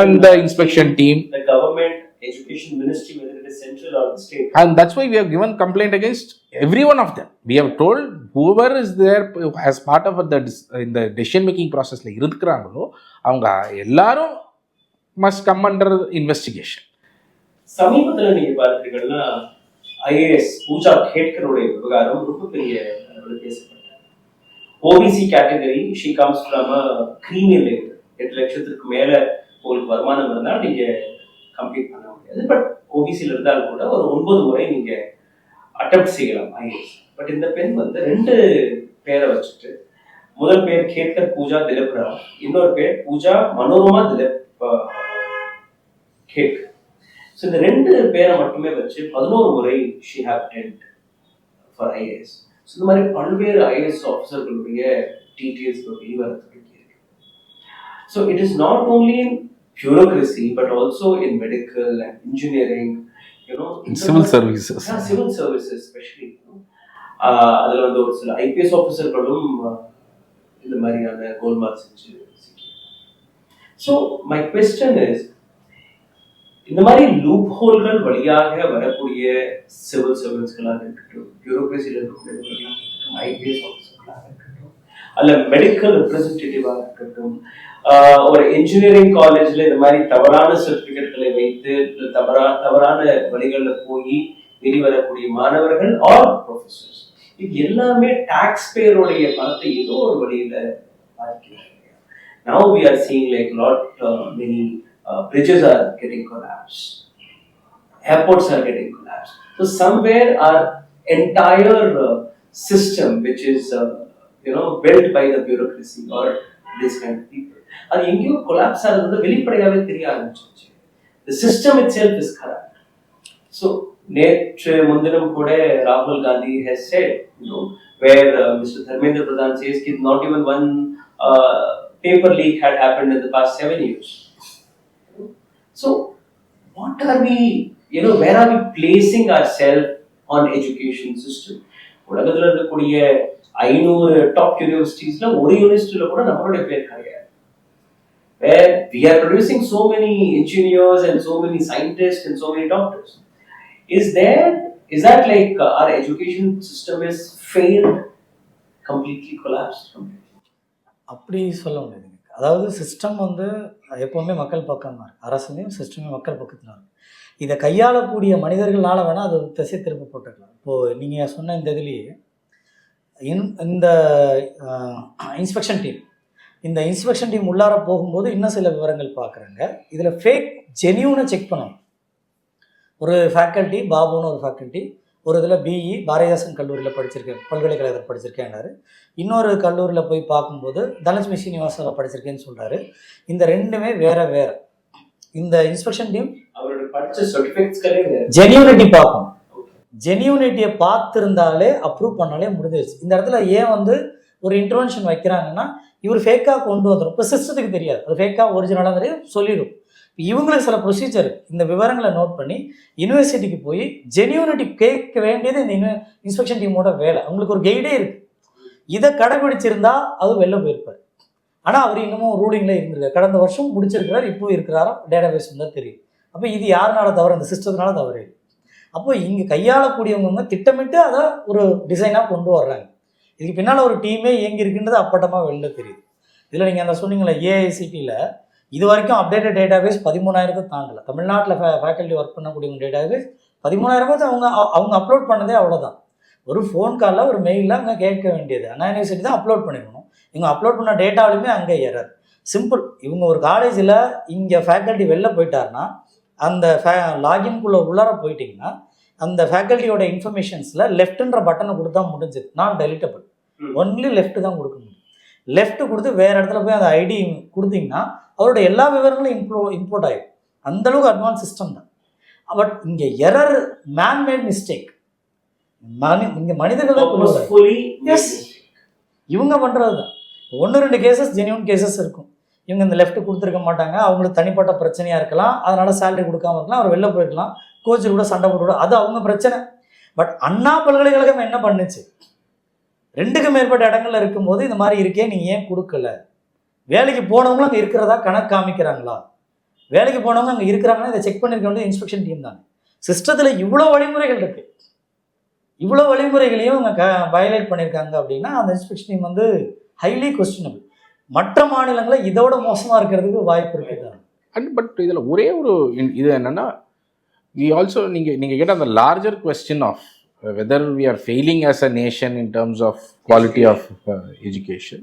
அந்த inspection team, education ministry, whether it is central or the state. And that's why we have given complaint against every one of them. We have told whoever is there as part of in the decision making process la irukkrangalo avanga ellarum must come under investigation. சமீபத்துல நீங்க பாத்தீங்கன்னா IAS Pooja கேட்கருடைய விவகாரம் ரொம்ப பெரிய அளவில் பேசப்பட்டது. OBC category, she comes from a creamy layer. 8 லட்சத்துக்கு மேல உங்களுக்கு வருமானம் இருந்தால் நீங்க கம்ப்ளீட் பண்ண முடியாது. பட் ஓபிசியில் இருந்தாலும் கூட ஒரு 9 முறை நீங்க அட்டெம்ப்ட் செய்யலாம் ஐஏஎஸ். பட் இந்த பெண் வந்து 2 பேரை வச்சுட்டு, முதல் பேர் கேட்கர் பூஜா திலீப் ராவ், இன்னொரு பேர் பூஜா மனோரமா திலீப் கேக். ஸோ இந்த 2 பேரை மட்டுமே வச்சு 11 முறை she have attempt for IAS. So இந்த மாதிரி பல்வேறு ஐஏஎஸ் ஆஃபீஸர்களுடைய டீட்டெயில்ஸ் வெளிவரத்துக்கு இருக்கு. So it is not only in bureaucracy but also in medical and engineering, you know, in civil services. Yeah, civil services especially, you know, adula vandu oru sila IPS officergalum indha mariyana goalmaal senju. So my question is, indha mari loopholegal valiyaga varakudiya civil servants kala irukattum, bureaucracy la irukkum, IPS officerkala irukattum, alla medical representative ah irukattum, ஒரு engineering காலேஜ்ல இந்த மாதிரி தவறான சர்டிபிகேட்களை வைத்து தவறான வழிகளில் போய் வெளிவரக்கூடிய மாணவர்கள் ஆர் ப்ரொஃபஸர்ஸ், இது எல்லாமே டாக்ஸ் பேருடைய பணத்தை ஏதோ ஒரு வழியில பாதிக்கிறாங்க. Now we are seeing like many bridges are getting collapsed, airports are getting collapsed. So somewhere our entire system which is built by the bureaucracy or this kind of people, அது எங்கேயோ collapse ஆகிறது வெளிப்படையாவே தெரிய ஆரம்பிச்சிருச்சு. The system itself is corrupt. So, நேற்று முன்தினம் கூட ராகுல் Gandhi has said, where Mr. Dharmendra Pradhan says that not even one paper leak had happened in the past 7 years. So, what are we, where are we placing ourselves on education system? உலகத்துல இருக்கக்கூடிய 500 top யூனிவர்சிட்டிஸ்ல ஒரு யூனிவர்சிட்டியில கூட நம்மளுடைய பேர் கிடையாது. Where we are producing so many engineers and so many scientists and so many doctors. Is that like our education system is failed, completely collapsed? அப்படி சொல்ல முடியாது. அதாவது சிஸ்டம் வந்து எப்போவுமே மக்கள் பக்கம் தான் இருக்குது. அரசுலையும் சிஸ்டமே மக்கள் பக்கத்தில் இருக்குது. இதை கையாளக்கூடிய மனிதர்களால் வேணால் அது திசை திருப்ப போட்டுக்கலாம். இப்போது நீங்கள் சொன்ன இந்த இதுலேயே இந்த இன்ஸ்பெக்ஷன் டீம் உள்ளார போகும்போது இன்னும் சில விவரங்கள் பார்க்குறாங்க. இதில் ஃபேக் ஜென்யூனை செக் பண்ணணும். ஒரு ஃபேக்கல்ட்டி, பாபுன்னு ஒரு ஃபேக்கல்ட்டி, ஒரு இதில் பிஇ பாரதிதாசன் கல்லூரியில் படிச்சிருக்கேன், பல்கலைக்கழகத்தில் படிச்சிருக்கேன்னாரு. இன்னொரு கல்லூரியில் போய் பார்க்கும்போது தனலட்சுமி சீனிவாசனில் படிச்சிருக்கேன்னு சொல்கிறாரு. இந்த ரெண்டுமே வேறு வேறு. இந்த இன்ஸ்பெக்ஷன் டீம் அவரோட படித்த சர்டிஃபிகேட்ஸ்களே ஜென்யூனிட்டி பார்க்கணும். ஜென்யூனிட்டியை பார்த்துருந்தாலே அப்ரூவ் பண்ணாலே முடிஞ்சிருச்சு. இந்த இடத்துல ஏன் வந்து ஒரு இன்டர்வென்ஷன் வைக்கிறாங்கன்னா, இவர் ஃபேக்காக கொண்டு வந்துடும். இப்போ சிஸ்டத்துக்கு தெரியாது அது ஃபேக்காக ஒரிஜினலாக தெரியும், சொல்லிடும். இவங்களுக்கு சில ப்ரொசீஜர், இந்த விவரங்களை நோட் பண்ணி யூனிவர்சிட்டிக்கு போய் ஜென்யூனிட்டி கேட்க வேண்டியது இந்த இன்ஸ்பெக்ஷன் டீமோட வேலை. அவங்களுக்கு ஒரு கைடே இருக்குது. இதை கடைபிடிச்சிருந்தா அது வெளில போயிருப்பார். ஆனால் அவர் இன்னமும் ரூலிங்கில் இருந்திருக்காரு. கடந்த வருஷம் முடிச்சிருக்கிறார், இப்போ இருக்கிறாரா டேட்டாபேஸ் தான் தெரியும். அப்போ இது யாருனால தவறு? அந்த சிஸ்டத்தினால தவறு. அப்போ இங்கே கையாளக்கூடியவங்க திட்டமிட்டு அதை ஒரு டிசைனாக கொண்டு வர்றாங்க. இதுக்கு பின்னால் ஒரு டீமே இயங்கியிருக்குன்றது அப்பட்டமாக வெளில தெரியுது. இதில் நீங்கள் அந்த சொன்னீங்களே ஏஐசிடியில் இது வரைக்கும் அப்டேட்டட் டேட்டாபேஸ் 13,000 தாண்டலை. தமிழ்நாட்டில் ஃபேக்கல்ட்டி ஒர்க் பண்ணக்கூடியவங்க டேட்டாபேஸ் 13,000 அவங்க அப்லோட் பண்ணதே அவ்வளோதான். ஒரு ஃபோன் காலில் ஒரு மெயிலில் அவங்க கேட்க வேண்டியது. அண்ணா யூனிவர்சிட்டி தான் அப்லோட் பண்ணிக்கணும். இவங்க அப்லோட் பண்ண டேட்டாவிலுமே அங்கே எரர். சிம்பிள். இவங்க ஒரு காலேஜில் இங்கே ஃபேக்கல்ட்டி வெளில போயிட்டாருன்னா அந்த லாகின்குள்ளே உள்ளார போயிட்டிங்கன்னா அந்த ஃபேக்கல்ட்டியோட இன்ஃபர்மேஷன்ஸில் லெஃப்ட்டுன்ற பட்டனை கொடுத்தா முடிஞ்சது. நாட் டெலிட்டபிள். ஒன்லி லெஃப்ட்டு தான் கொடுக்க முடியும். லெஃப்ட்டு கொடுத்து வேறு இடத்துல போய் அந்த ஐடி கொடுத்தீங்கன்னா அவரோட எல்லா விவரங்களும் இம்போர்ட் ஆகிடும். அந்தளவுக்கு அட்வான்ஸ் சிஸ்டம் தான். பட் இங்கே எரர் மேன்மேட் மிஸ்டேக். இங்கே மனிதர்கள் இவங்க பண்ணுறது தான். 1-2 கேசஸ் ஜென்யூன் கேசஸ் இருக்கும். இவங்க இந்த லெஃப்ட் கொடுத்துருக்க மாட்டாங்க, அவங்களுக்கு தனிப்பட்ட பிரச்சனையாக இருக்கலாம், அதனால் சேலரி கொடுக்காம இருக்கலாம், அவர் வெளில போயிருக்கலாம், கோச்சு கூட சண்டை போட்டு, அது அவங்க பிரச்சனை. பட் அண்ணா பல்கலைக்கழகம் என்ன பண்ணுச்சு? 2க்கு மேற்பட்ட இடங்கள்ல இருக்கும்போது இந்த மாதிரி இருக்கே, நீங்கள் ஏன் கொடுக்கல? வேலைக்கு போனவங்களும் அங்கே இருக்கிறதா கணக்கு காமிக்கிறாங்களா? வேலைக்கு போனவங்க அங்கே இருக்கிறாங்கன்னா இதை செக் பண்ணியிருக்க வேண்டிய இன்ஸ்பெக்ஷன் டீம் தானே. சிஸ்டத்தில் இவ்வளோ வழிமுறைகள் இருக்குது. இவ்வளோ வழிமுறைகளையும் அவங்க வயலேட் பண்ணியிருக்காங்க அப்படின்னா அந்த இன்ஸ்பெக்ஷன் டீம் வந்து ஹைலி கொஸ்டினபிள். மற்ற மாநிலங்களில் இதோட மோசமாக இருக்கிறதுக்கு வாய்ப்பு இருக்குது. பட் இதில் ஒரே ஒரு இது என்னென்னா, we also நீங்கள் கேட்ட அந்த larger question of whether we are failing as a nation in terms of quality of education,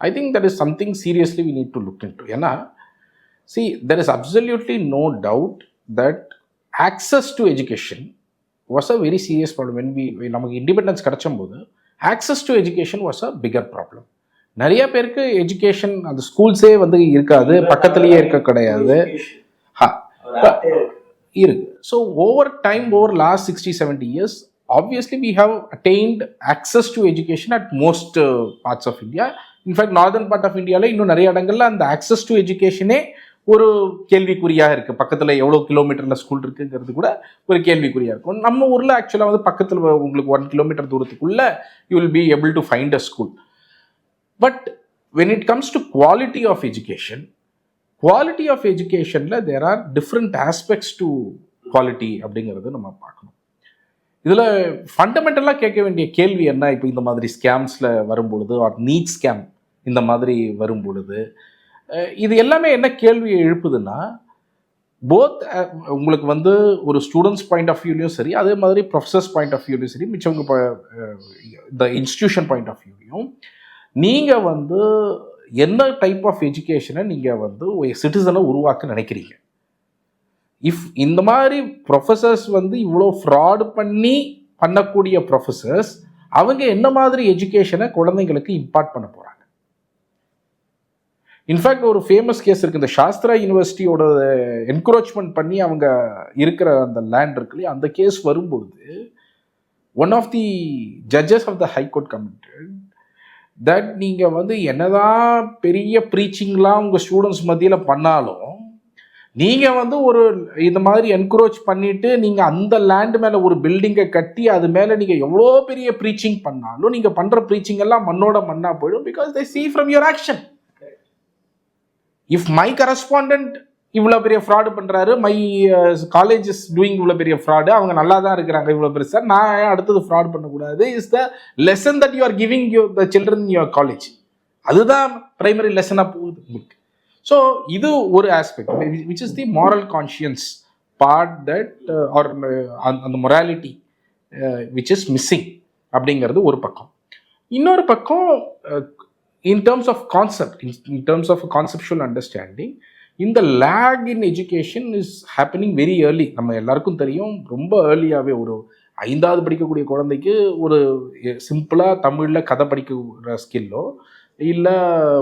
I think that is something seriously we need to look into. ஏன்னா see, there is absolutely no doubt that access to education was a very serious problem. When நமக்கு independence கிடைச்சும்போது access to education was a bigger problem. நிறைய பேருக்கு education அந்த ஸ்கூல்ஸே வந்து இருக்காது, பக்கத்துலேயே இருக்க கிடையாது இருக்கு. So over time, over last 60-70 years, obviously we have attained access to education at most parts of India. In fact, northern part of India இன்னும் நிறைய இடங்கள்ல அந்த access to education ஒரு கேள்விக்குறியாக இருக்குது. பக்கத்தில் எவ்வளோ கிலோமீட்டரில் ஸ்கூல் இருக்குங்கிறது கூட ஒரு கேள்விக்குறியாக இருக்கும். நம்ம ஊரில் ஆக்சுவலாக வந்து பக்கத்தில் உங்களுக்கு 1 kilometre தூரத்துக்குள்ளே you will be able to find a school. But when it comes to quality of education, there are different aspects to quality அப்படிங்கிறது நம்ம பார்க்கணும். இதில் ஃபண்டமெண்டலாக கேட்க வேண்டிய கேள்வி என்ன? இப்போ இந்த மாதிரி ஸ்கேம்ஸில் வரும்பொழுது, ஆர் நீட் ஸ்கேம் இந்த மாதிரி வரும்பொழுது, இது எல்லாமே என்ன கேள்வி எழுப்புதுன்னா, போத் உங்களுக்கு வந்து ஒரு ஸ்டூடெண்ட்ஸ் பாயிண்ட் ஆஃப் வியூலையும் சரி, அதே மாதிரி ப்ரொஃபஸர்ஸ் பாயிண்ட் ஆஃப் வியூலையும் சரி, மிச்சவங்க இந்த இன்ஸ்டிடியூஷன் பாயிண்ட் ஆஃப் வியூலையும் நீங்கள் வந்து என்ன டைப் ஆஃப் எஜுகேஷனை நீங்கள் வந்து ஒரு சிட்டிசனை உருவாக்க நினைக்கிறீங்க? இஃப் இந்த மாதிரி ப்ரொஃபஸர்ஸ் வந்து இவ்வளோ ஃப்ராடு பண்ணக்கூடிய ப்ரொஃபஸர்ஸ், அவங்க என்ன மாதிரி எஜுகேஷனை குழந்தைங்களுக்கு இம்பார்ட் பண்ண போகிறாங்க? இன்ஃபேக்ட் ஒரு ஃபேமஸ் கேஸ் இருக்குது, இந்த சாஸ்திரா யூனிவர்சிட்டியோட என்கரேஜ்மெண்ட் பண்ணி அவங்க இருக்கிற அந்த லேண்ட் இருக்கு இல்லையா, அந்த கேஸ் வரும்பொழுது one of the judges of the high court commented that நீங்கள் வந்து என்னதான் பெரிய ப்ரீச்சிங்லாம் உங்கள் ஸ்டூடெண்ட்ஸ் மத்தியில் பண்ணாலும் நீங்கள் வந்து ஒரு இது மாதிரி என்கரேஜ் பண்ணிவிட்டு நீங்கள் அந்த லேண்ட் மேலே ஒரு பில்டிங்கை கட்டி அது மேலே நீங்கள் எவ்வளோ பெரிய ப்ரீச்சிங் பண்ணாலும் நீங்கள் பண்ணுற ப்ரீச்சிங் எல்லாம் மண்ணோட மண்ணாக போயிடும். Because they see from your action. If my correspondent இவ்வளோ பெரிய ஃப்ராடு பண்ணுறாரு, மை காலேஜ் இஸ் டூயிங் இவ்வளோ பெரிய ஃப்ராடு, அவங்க நல்லா தான் இருக்கிறாங்க இவ்வளோ பெருசா, நான் அடுத்தது ஃப்ராட் பண்ணக்கூடாது is the lesson that you are giving the children in your college. அதுதான் பிரைமரி லெசனாக போகுது உங்களுக்கு. ஸோ இது ஒரு aspect which is the moral conscience part or ஆர் அந்த மொராலிட்டி விச் இஸ் மிஸ்ஸிங் அப்படிங்கிறது ஒரு பக்கம். இன்னொரு பக்கம் in terms of concept, in terms of conceptual understanding, இந்த lag in education is happening very early. நம்ம எல்லாருக்கும் தெரியும், ரொம்ப ஏர்லியாகவே ஒரு 5வது படிக்கக்கூடிய குழந்தைக்கு ஒரு சிம்பிளாக தமிழில் கதை படிக்கிற ஸ்கில்லோ இல்லை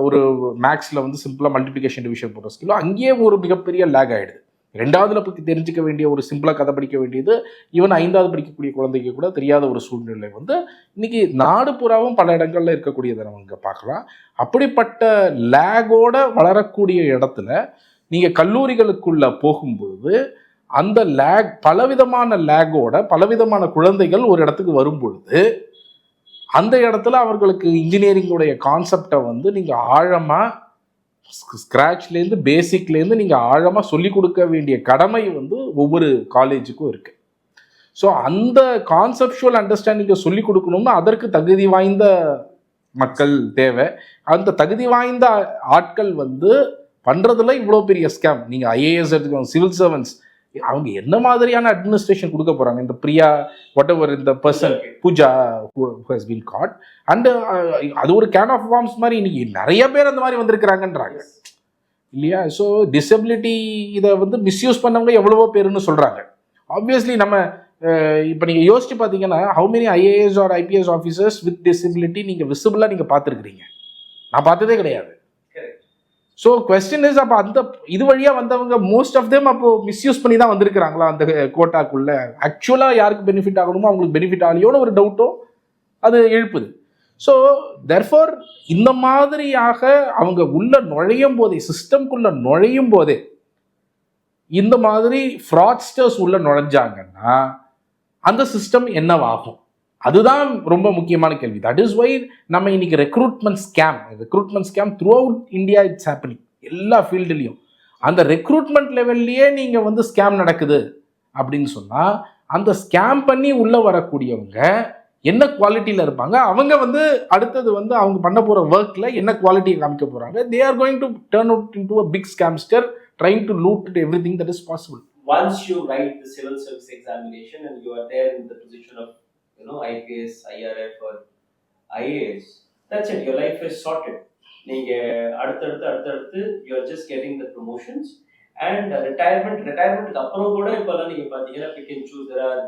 ஒரு மேக்ஸில் வந்து சிம்பிளாக மல்டிப்ளிகேஷன் டிவிஷன் போடுற ஸ்கில்லோ அங்கேயே ஒரு மிகப்பெரிய லேக் ஆகிடுது. 2வதுல பற்றி தெரிஞ்சிக்க வேண்டிய ஒரு சிம்பிளாக கதை படிக்க வேண்டியது ஈவன் 5வது படிக்கக்கூடிய குழந்தைக்கு கூட தெரியாத ஒரு சூழ்நிலை வந்து இன்னைக்கு நாடு பூராவும் பல இடங்கள்ல இருக்கக்கூடியதை நம்ம இங்கே பார்க்கலாம். அப்படிப்பட்ட லேகோட வளரக்கூடிய இடத்துல நீங்கள் கல்லூரிகளுக்குள்ள போகும்பொழுது அந்த லேக், பலவிதமான லேகோட பலவிதமான குழந்தைகள் ஒரு இடத்துக்கு வரும்பொழுது அந்த இடத்துல அவர்களுக்கு இன்ஜினியரிங்குடைய கான்செப்டை வந்து நீங்கள் ஆழமாக ஸ்க்ராட்ச்லேருந்து பேசிக்லேருந்து நீங்கள் ஆழமாக சொல்லிக் கொடுக்க வேண்டிய கடமை வந்து ஒவ்வொரு காலேஜுக்கும் இருக்குது. ஸோ அந்த கான்செப்சுவல் அண்டர்ஸ்டாண்டிங்கை சொல்லிக் கொடுக்கணும்னா அதற்கு தகுதி வாய்ந்த மக்கள் தேவை. அந்த தகுதி வாய்ந்த ஆட்கள் வந்து பண்ணுறதுல இவ்வளோ பெரிய ஸ்கேம். நீங்கள் ஐஏஎஸ் எடுத்துக்கோங்க, சிவில் சர்வன்ஸ், அவங்க என்ன மாதிரியான அட்மினிஸ்ட்ரேஷன் கொடுக்க போகிறாங்க? இந்த பிரியா வாட் எவர் இந்த person Pooja who has been caught and அது ஒரு கேன் ஆஃப் வார்ம்ஸ் மாதிரி இன்னைக்கு நிறைய பேர் அந்த மாதிரி வந்திருக்கிறாங்கன்றாங்க இல்லையா? ஸோ டிசபிலிட்டி இதை வந்து மிஸ்யூஸ் பண்ணவங்க எவ்வளவோ பேருன்னு சொல்கிறாங்க. ஆப்வியஸ்லி நம்ம இப்போ நீங்கள் யோசிச்சு பார்த்தீங்கன்னா how many IAS R IPS officers with disability நீங்கள் விசிபிளாக நீங்கள் பார்த்துருக்குறீங்க? நான் பார்த்ததே கிடையாது. ஸோ கொஸ்டின் இஸ், அப்போ அந்த இது வழியாக வந்தவங்க மோஸ்ட் ஆஃப் தேம் அப்போ மிஸ்யூஸ் பண்ணி தான் வந்திருக்கிறாங்களா அந்த கோட்டாக்குள்ள? ஆக்சுவலாக யாருக்கு பெனிஃபிட் ஆகணுமோ அவங்களுக்கு பெனிஃபிட் ஆகலையோன்னு ஒரு டவுட்டும் அது எழுப்புது. ஸோ தெர்ஃபோர் இந்த மாதிரியாக அவங்க உள்ள நுழையும் போதே, சிஸ்டம்குள்ள நுழையும் போதே இந்த மாதிரி ஃப்ராட்ஸ்டர்ஸ் உள்ள நுழைஞ்சாங்கன்னா அந்த சிஸ்டம் என்னவாகும்? அதுதான் ரொம்ப முக்கியமான கேள்வி. தட் இஸ் வை நம்ம இன்னைக்கு recruitment scam through out India it's happening. எல்லா ஃபீல்டுலையும் அந்த ரெக்ரூட்மெண்ட் லெவல்லையே நீங்கள் வந்து ஸ்கேம் நடக்குது அப்படின்னு சொன்னால் அந்த ஸ்கேம் பண்ணி உள்ளே வரக்கூடியவங்க என்ன குவாலிட்டியில் இருப்பாங்க? அவங்க வந்து அடுத்தது வந்து அவங்க பண்ண போகிற ஒர்க்கில் என்ன குவாலிட்டியை காமிக்க போகிறாங்க? They are going to turn out into a big scamster trying to loot everything that is possible. Once you write the civil service examination and you are there in the position of IPS, IRF or IAS, that's it, your life is sorted. நீங்க அடுத்தடுத்து you are just getting the promotions and retirement அப்புறம் கூட இப்போலாம் நீங்க பாத்தீங்கன்னா pick and choose, there are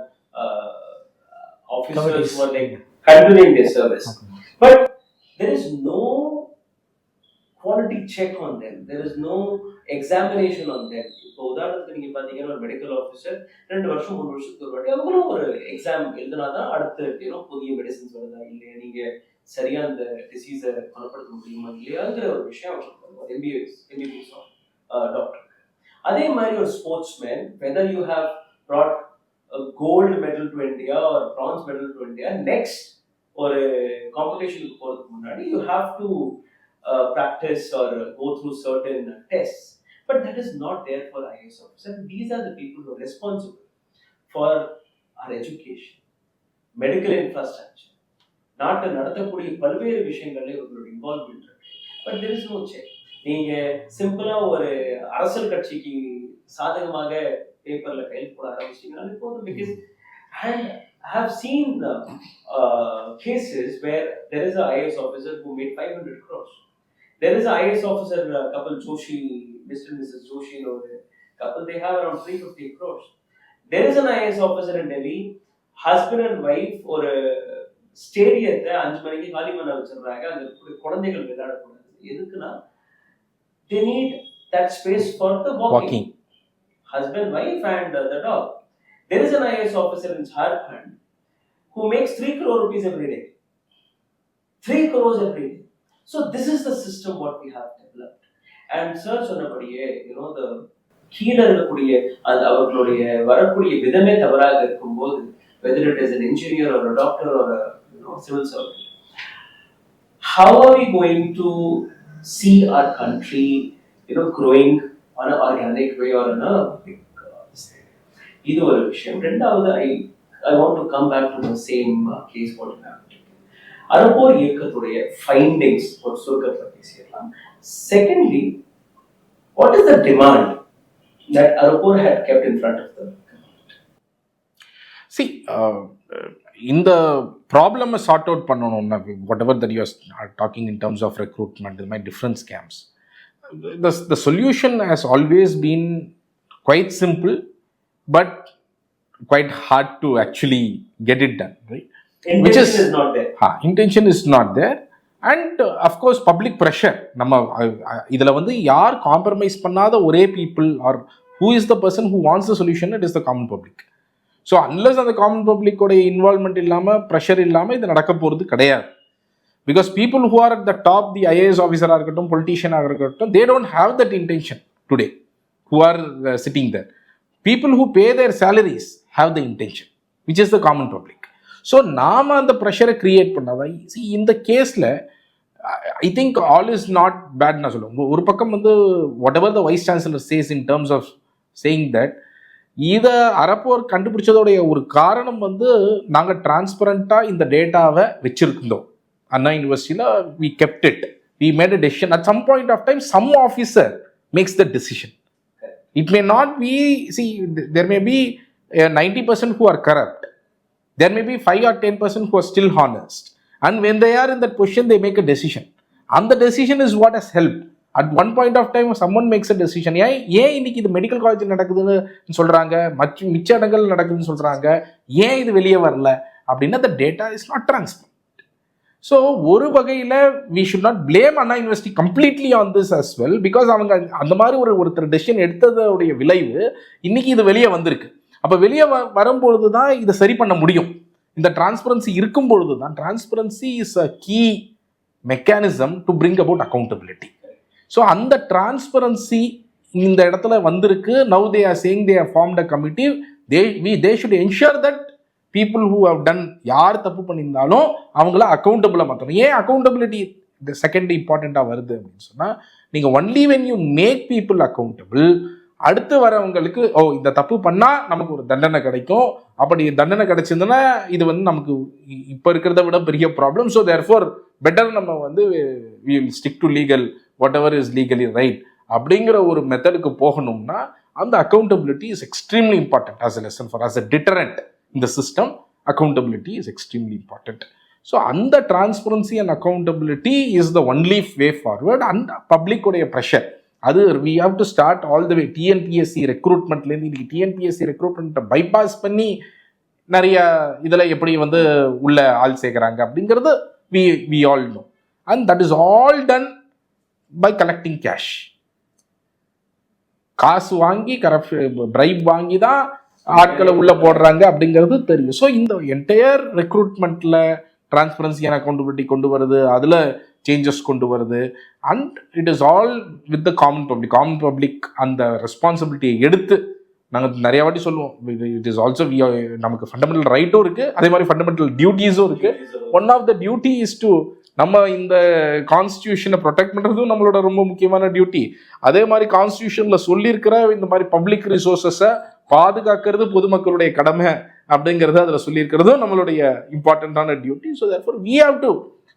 officers who are like continuing their service, but there is no quality check on them, there is no examination on them. இப்போ உதாரணத்துக்கு நீங்க பாத்தீங்கன்னா ஒரு மெடிக்கல் ஆஃபீஸர் 2 வருஷம் 3 வருஷத்துக்கு ஒரு வாட்டி அவங்களும் ஒரு எக்ஸாம் எழுதினாதான் அடுத்து புதிய மெடிசின்ஸ் வருதா இல்லையா, நீங்க சரியா அந்த டிசீஸை குணப்படுத்த முடியுமா இல்லையாங்கிற ஒரு விஷயம் எம்பிபிஎஸ் டாக்டர். அதே மாதிரி ஒரு sportsman, whether you have brought a gold medal to India or bronze medal to India, next ஒரு காம்படிஷனுக்கு போறதுக்கு முன்னாடி you have to practice or go through certain tests, but that is not there for IAS officers. These are the people who are responsible for our education, medical infrastructure, நாட்டை நடத்தக்கூடிய பல்வேறு விஷயங்கள்ல இவங்களோட involvement இருக்கு. But there is no check. நீங்க சிம்பிளா ஒரு அரசியல் கட்சிக்கு சாதகமாக பேப்பர்ல கையில் போட ஆரம்பிச்சீங்கன்னா போதும். Because and I have seen cases where there is a IAS officer who made 500 crores. There is a IAS officer couple, Joshi, Mr. and Mrs. Joshi, or couple, they have around 350 crores. There is an IAS officer in Delhi, husband and wife, or ஸ்டேடியத்தை 5 மணிக்கு காலி பண்ண வச்சிடுறாங்க. அந்த குழந்தைகள் விளையாடக்கூடாது. எதுக்குன்னா they need that space for the walking. Walking. Husband, wife, and the dog. There is an IAS officer in Jharkhand who makes 3 crore rupees every day. 3 crores every day. So this is the system what we have developed. And sir சொன்னபடியே, the கீழே இருக்கக்கூடிய அந்த அவர்களுடைய வரக்கூடிய விதமே தவறாக இருக்கும்போது, whether it is an engineer or a doctor or a civil servant, how are we going to see our country growing on an organic way or in a big இது ஒரு விஷயம். ரெண்டாவது, I want to come back to the same case what you have taken. Arappor இயக்கத்துடைய findings ஒரு சுருக்கத்தில் பேசிடலாம். Secondly, what is the demand that Arapur had kept in front of them? See, இந்த ப்ராப்ளமை சார்ட் அவுட் பண்ணணும்னா, whatever that you are talking in terms of recruitment, இது மாதிரி different scams, the solution has always been quite simple but quite hard to actually get it done, right? Intention is not there. Intention is not there. And of course public pressure. நம்ம இதில் வந்து யார் compromise பண்ணாத ஒரே people are who is the person who wants the solution, it is the common public. So unless அந்த common பப்ளிக்கோடைய involvement இல்லாமல், pressure இல்லாமல் இது நடக்க போகிறது கிடையாது. Because people who are at the top, the IAS ஆஃபீஸராக இருக்கட்டும், பொலிட்டீஷியனாக இருக்கட்டும், they don't have that intention today who are sitting there. People who pay their salaries have the intention, which is the common public. So நாம் அந்த ப்ரெஷரை create பண்ணாதான் இந்த கேஸில் I think all is not bad நான் சொல்லுவேன். ஒரு பக்கம் வந்து whatever the vice chancellor says in terms of saying that இதை அறப்போர் கண்டுபிடிச்சதோடைய ஒரு காரணம் வந்து நாங்கள் டிரான்ஸ்பரண்ட்டாக இந்த டேட்டாவை வச்சுருந்தோம். அண்ணா யூனிவர்சிட்டியில் we kept it, we made a decision. At some point of time some officer makes the decision. It may not be, see there may be 90% who are corrupt. There may be 5 or 10% who are still honest. And when they are in that position, they make a decision. And the decision is what has helped. At one point of time, someone makes a decision. ஏன் இன்னைக்கு இது medical காலேஜில் நடக்குதுன்னு சொல்கிறாங்க, மிச்ச இடங்கள் நடக்குதுன்னு சொல்கிறாங்க, ஏன் இது வெளியே வரல அப்படின்னா the data is not transparent. So ஒரு வகையில் we should not blame Anna university completely on this as well, because அவங்க அந்த மாதிரி ஒருத்தர் டெசிஷன் எடுத்ததோடைய விளைவு இன்னைக்கு இது வெளியே வந்திருக்கு. அப்போ வெளியே வரும்பொழுது தான் இதை சரி பண்ண முடியும். இந்த டிரான்ஸ்பரன்சி இருக்கும் பொழுது தான், transparency is a key mechanism to bring about accountability. So அந்த டிரான்ஸ்பரன்சி இந்த இடத்துல வந்திருக்கு. Now they are saying they have formed a committee. They should ensure that people who have done, யார் தப்பு பண்ணியிருந்தாலும் அவங்கள அக்கௌண்டபிளாக மாற்றணும். ஏன் அக்கௌண்டபிலிட்டி இந்த செகண்ட் இம்பார்ட்டண்ட்டாக வருது அப்படின்னு சொன்னால், நீங்கள் only when you make people accountable, அடுத்து வரவங்களுக்கு இந்த தப்பு பண்ணால் நமக்கு ஒரு தண்டனை கிடைக்கும். அப்படி தண்டனை கிடைச்சிருந்தனா இது வந்து நமக்கு இப்போ இருக்கிறத விட பெரிய ப்ராப்ளம். ஸோ தேர்ஃபோர் பெட்டர் நம்ம வந்து we will stick to legal, whatever is legally right அப்படிங்கிற ஒரு மெத்தடுக்கு போகணும்னா அந்த accountability is extremely important as a lesson for as a deterrent இந்த system. Accountability is extremely important. So அந்த transparency and accountability is the only way forward. And பப்ளிக்குடைய pressure, அது we have to start all the way. TNPSC ரெக்ரூட்மெண்ட்லேருந்து இன்னைக்கு TNPSC ரெக்ரூட்மெண்ட்டை bypass பண்ணி நிறைய இதில் எப்படி வந்து உள்ள ஆள் சேர்க்குறாங்க அப்படிங்கிறது we all know. And that is all done by collecting cash. காசு வாங்கி பிரைப் வாங்கி தான் ஆட்களை உள்ள போடுறாங்க அப்படிங்கிறது தெரியும். ஸோ இந்த என்டையர் ரெக்ரூட்மெண்ட்டில் டிரான்ஸ்பரன்சி அண்ட் அக்கௌண்டபிலிட்டி கொண்டு வருது, அதில் சேஞ்சஸ் கொண்டு வருது. And it is all with the common public. Common public அந்த ரெஸ்பான்சிபிலிட்டியை எடுத்து, நாங்கள் நிறைய வாட்டி சொல்லுவோம், இட் இஸ் ஆல்சோ நமக்கு ஃபண்டமெண்டல் ரைட்டும் இருக்குது, அதே மாதிரி ஃபண்டமெண்டல் டியூட்டிஸும் இருக்குது. One of the duty is to, நம்ம இந்த கான்ஸ்டியூஷனை ப்ரொடெக்ட் பண்ணுறதும் நம்மளோட ரொம்ப முக்கியமான டியூட்டி. அதே மாதிரி கான்ஸ்டியூஷனில் சொல்லியிருக்கிற இந்த மாதிரி பப்ளிக் ரிசோர்ஸஸை பாதுகாக்கிறது பொதுமக்களுடைய கடமை அப்படிங்கிறது அதில் சொல்லியிருக்கிறதும் நம்மளுடைய இம்பார்ட்டண்ட்டான duty. So therefore we have to,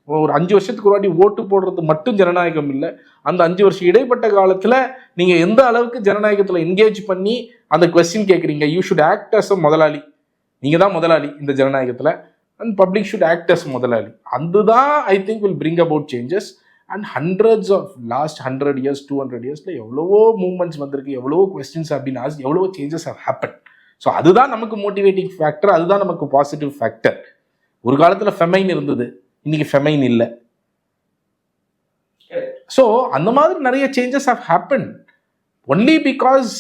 ஒரு 5 வருஷத்துக்கு ஒரு வாட்டி ஓட்டு போடுறது மட்டும் ஜனநாயகம் இல்லை. அந்த 5 வருஷம் இடைப்பட்ட காலத்தில் நீங்கள் எந்த அளவுக்கு ஜனநாயகத்தில் என்கேஜ் பண்ணி அந்த கொஸ்டின் கேட்குறீங்க. You should act as a முதலாளி. நீங்கள் தான் முதலாளி இந்த ஜனநாயகத்தில். And public should act as முதலாளி. அதுதான் I think will bring about changes. And hundreds of last 100 years 200 yearsல எவ்வளவோ மூவ்மெண்ட்ஸ் வந்திருக்கு, எவ்வளவோ கொஸ்டின்ஸ் அப்படின்னு எவ்வளவோ சேஞ்சஸ் ஹவ் ஹேப்பன். ஸோ அதுதான் நமக்கு மோட்டிவேட்டிங் ஃபேக்டர், அதுதான் நமக்கு பாசிட்டிவ் ஃபேக்டர். ஒரு காலத்தில் ஃபெமைன் இருந்தது, இன்னைக்கு ஃபெமைன் இல்லை. ஸோ அந்த மாதிரி நிறைய changes have happen only because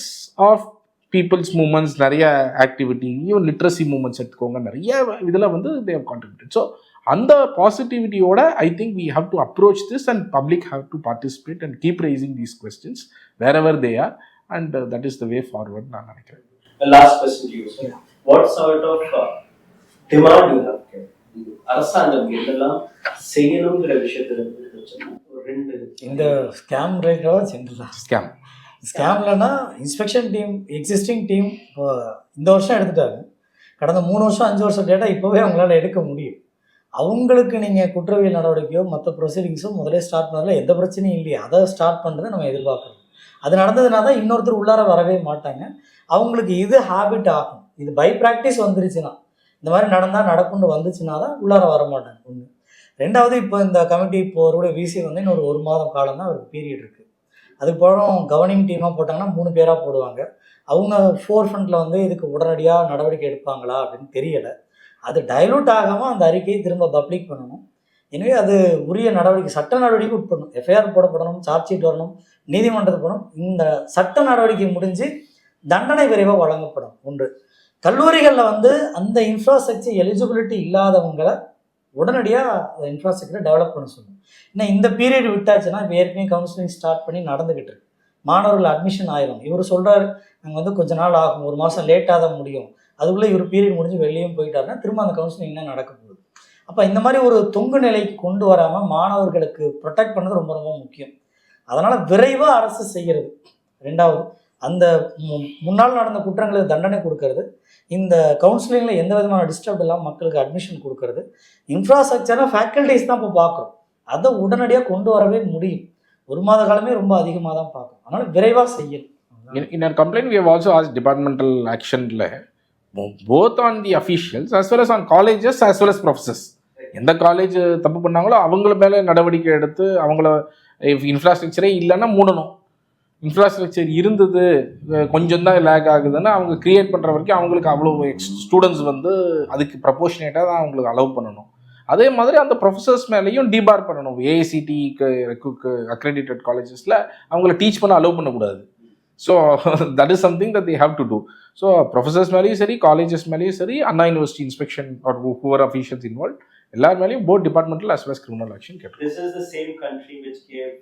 of people's movements, நிறைய ஆக்டிவிட்டி, ஈவன் லிட்ரஸி மூமெண்ட்ஸ் எடுத்துக்கோங்க, நிறைய இதில் வந்து தே ஹவ் கான்ட்ரிபியூட்டட். ஸோ அந்த பாசிட்டிவிட்டியோட I think we have to approach this and public have to participate and keep raising these questions wherever they are, and that is the way forward நான் நினைக்கிறேன். Last question to you sir. What sort of demand you have kept? அரசாங்கம் என்னெல்லாம் செய்யணுங்கிற விஷயத்துல ரெண்டு இந்த scam ரேட்டோ சென்றுலாம் ஸ்கேம்லனா இன்ஸ்பெக்ஷன் டீம், எக்ஸிஸ்டிங் டீம் இப்போ இந்த வருஷம் எடுத்துட்டாங்க. கடந்த 3 வருஷம் 5 வருஷம் டேட்டா இப்போவே அவங்களால எடுக்க முடியும். அவங்களுக்கு நீங்கள் குற்றவியல் நடவடிக்கையோ மற்ற ப்ரொசீடிங்ஸோ முதலே ஸ்டார்ட் பண்ணதில் எந்த பிரச்சனையும் இல்லையா, அதை ஸ்டார்ட் பண்ணுறதை நம்ம எதிர்பார்க்கணும். அது நடந்ததுனா தான் இன்னொருத்தர் உள்ளார வரவே மாட்டாங்க. அவங்களுக்கு இது ஹேபிட் ஆகும். இது பை ப்ராக்டிஸ் வந்துருச்சுன்னா, இந்த மாதிரி நடந்தால் நடக்கும்னு வந்துச்சுன்னா தான் உள்ளார வர மாட்டாங்க. ஒன்று. ரெண்டாவது, இப்போ இந்த கமிட்டி இப்போ அவருடைய விசி வந்து இன்னொரு 1 மாதம் காலம் தான் அவருக்கு பீரியட் இருக்குது. அதுக்கப்புறம் கவர்னிங் டீமாக போட்டாங்கன்னா 3 பேராக போடுவாங்க. அவங்க ஃபோர் ஃப்ரண்ட்டில் வந்து இதுக்கு உடனடியாக நடவடிக்கை எடுப்பாங்களா அப்படின்னு தெரியலை. அது டைலூட் ஆகாமல் அந்த அறிக்கையை திரும்ப பப்ளிக் பண்ணணும். எனவே அது உரிய நடவடிக்கை, சட்ட நடவடிக்கை உட்படணும். எஃப்ஐஆர் போடப்படணும், சார்ஜ் ஷீட் வரணும், நீதிமன்றத்துக்கு போகணும். இந்த சட்ட நடவடிக்கை முடிஞ்சு தண்டனை விரைவாக வழங்கப்படும். ஒன்று. கல்லூரிகளில் வந்து அந்த இன்ஃப்ராஸ்ட்ரக்சர் எலிஜிபிலிட்டி இல்லாதவங்களை உடனடியாக அந்த இன்ஃப்ராஸ்ட்ரக்சரை டெவலப் பண்ண சொல்லணும். ஏன்னா இந்த பீரியட் விட்டாச்சுன்னா இப்போ ஏற்கனவே கவுன்சிலிங் ஸ்டார்ட் பண்ணி நடந்துக்கிட்டு இருக்கு. மாணவர்கள் அட்மிஷன் ஆயிரும். இவர் சொல்கிறார் நாங்கள் வந்து கொஞ்ச நாள் ஆகும், 1 மாதம் லேட்டாக தான் முடியும், அதுக்குள்ளே இவர் பீரியட் முடிஞ்சு வெளியும் போயிட்டாருன்னா திரும்ப அந்த கவுன்சிலிங் என்ன நடக்க போகுது? அப்போ இந்த மாதிரி ஒரு தொங்கு நிலைக்கு கொண்டு வராமல் மாணவர்களுக்கு ப்ரொடெக்ட் பண்ணது ரொம்ப ரொம்ப முக்கியம். அதனால் விரைவாக அரசு செய்கிறது. ரெண்டாவது, அந்த முன்னால் நடந்த குற்றங்களுக்கு தண்டனை கொடுக்கறது, இந்த கவுன்சிலிங்கில் எந்த விதமான டிஸ்டர்ப் இல்லாமல் மக்களுக்கு அட்மிஷன் கொடுக்கறது, இன்ஃப்ராஸ்ட்ரக்சராக ஃபேக்கல்டிஸ் தான் இப்போ பார்க்குறோம். அதை உடனடியாக கொண்டு வரவே முடியும். 1 மாத காலமே ரொம்ப அதிகமாக தான் பார்க்கணும். அதனால் விரைவாக செய்யணும். In our complaint, we have also asked departmental action both on the officials as well as on colleges as well as professors. எந்த காலேஜ் தப்பு பண்ணாங்களோ அவங்கள மேலே நடவடிக்கை எடுத்து அவங்கள இன்ஃப்ராஸ்ட்ரக்சரே இல்லைன்னா மூடணும். இன்ஃப்ராஸ்ட்ரக்சர் இருந்தது கொஞ்சம் தான் லேக் ஆகுதுன்னா அவங்க கிரியேட் பண்ணுற வரைக்கும் அவங்களுக்கு அவ்வளோ ஸ்டூடெண்ட்ஸ் வந்து அதுக்கு ப்ரப்போர்ஷனேட்டாக தான் அவங்களுக்கு அலோவ் பண்ணணும். அதே மாதிரி அந்த ப்ரொஃபஸர்ஸ் மேலேயும் டிபார் பண்ணணும். ஏஐசிடிக்கு அக்ரெடிட்டட் காலேஜஸில் அவங்கள டீச் பண்ண அலோவ் பண்ணக்கூடாது. So that is something that they have to do. So professors மேலேயும் சரி, காலேஜஸ் மேலேயும் சரி, Anna university inspection or whoever officials involve எல்லார் மேலேயும் both departmental as well as criminal action கேட்டு. This is the same country which gave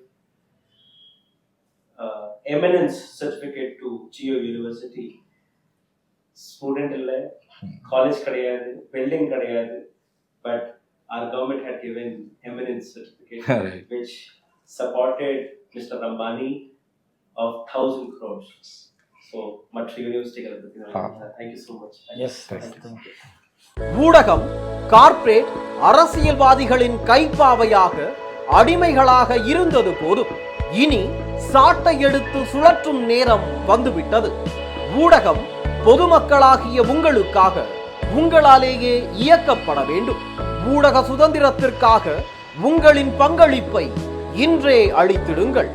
eminence certificate to Geo University. Student இல்லை, college கிடையாது, building கிடையாது, but our government had given eminence certificate which supported Mr. Ambani of 1,000 crores. So much university. Thank you so much. Yes, thank you. ஊடகம் corporate அரசியல்வாதிகளின் கைப்பாவையாக அடிமைகளாக இருந்தது போதும். இனி சாட்டை எடுத்து சுழற்றும் நேரம் வந்துவிட்டது. ஊடகம் பொதுமக்களாகிய உங்களுக்காக, உங்களாலேயே இயக்கப்பட வேண்டும். ஊடக சுதந்திரத்திற்காக உங்களின் பங்களிப்பை இன்றே அளித்திடுங்கள்.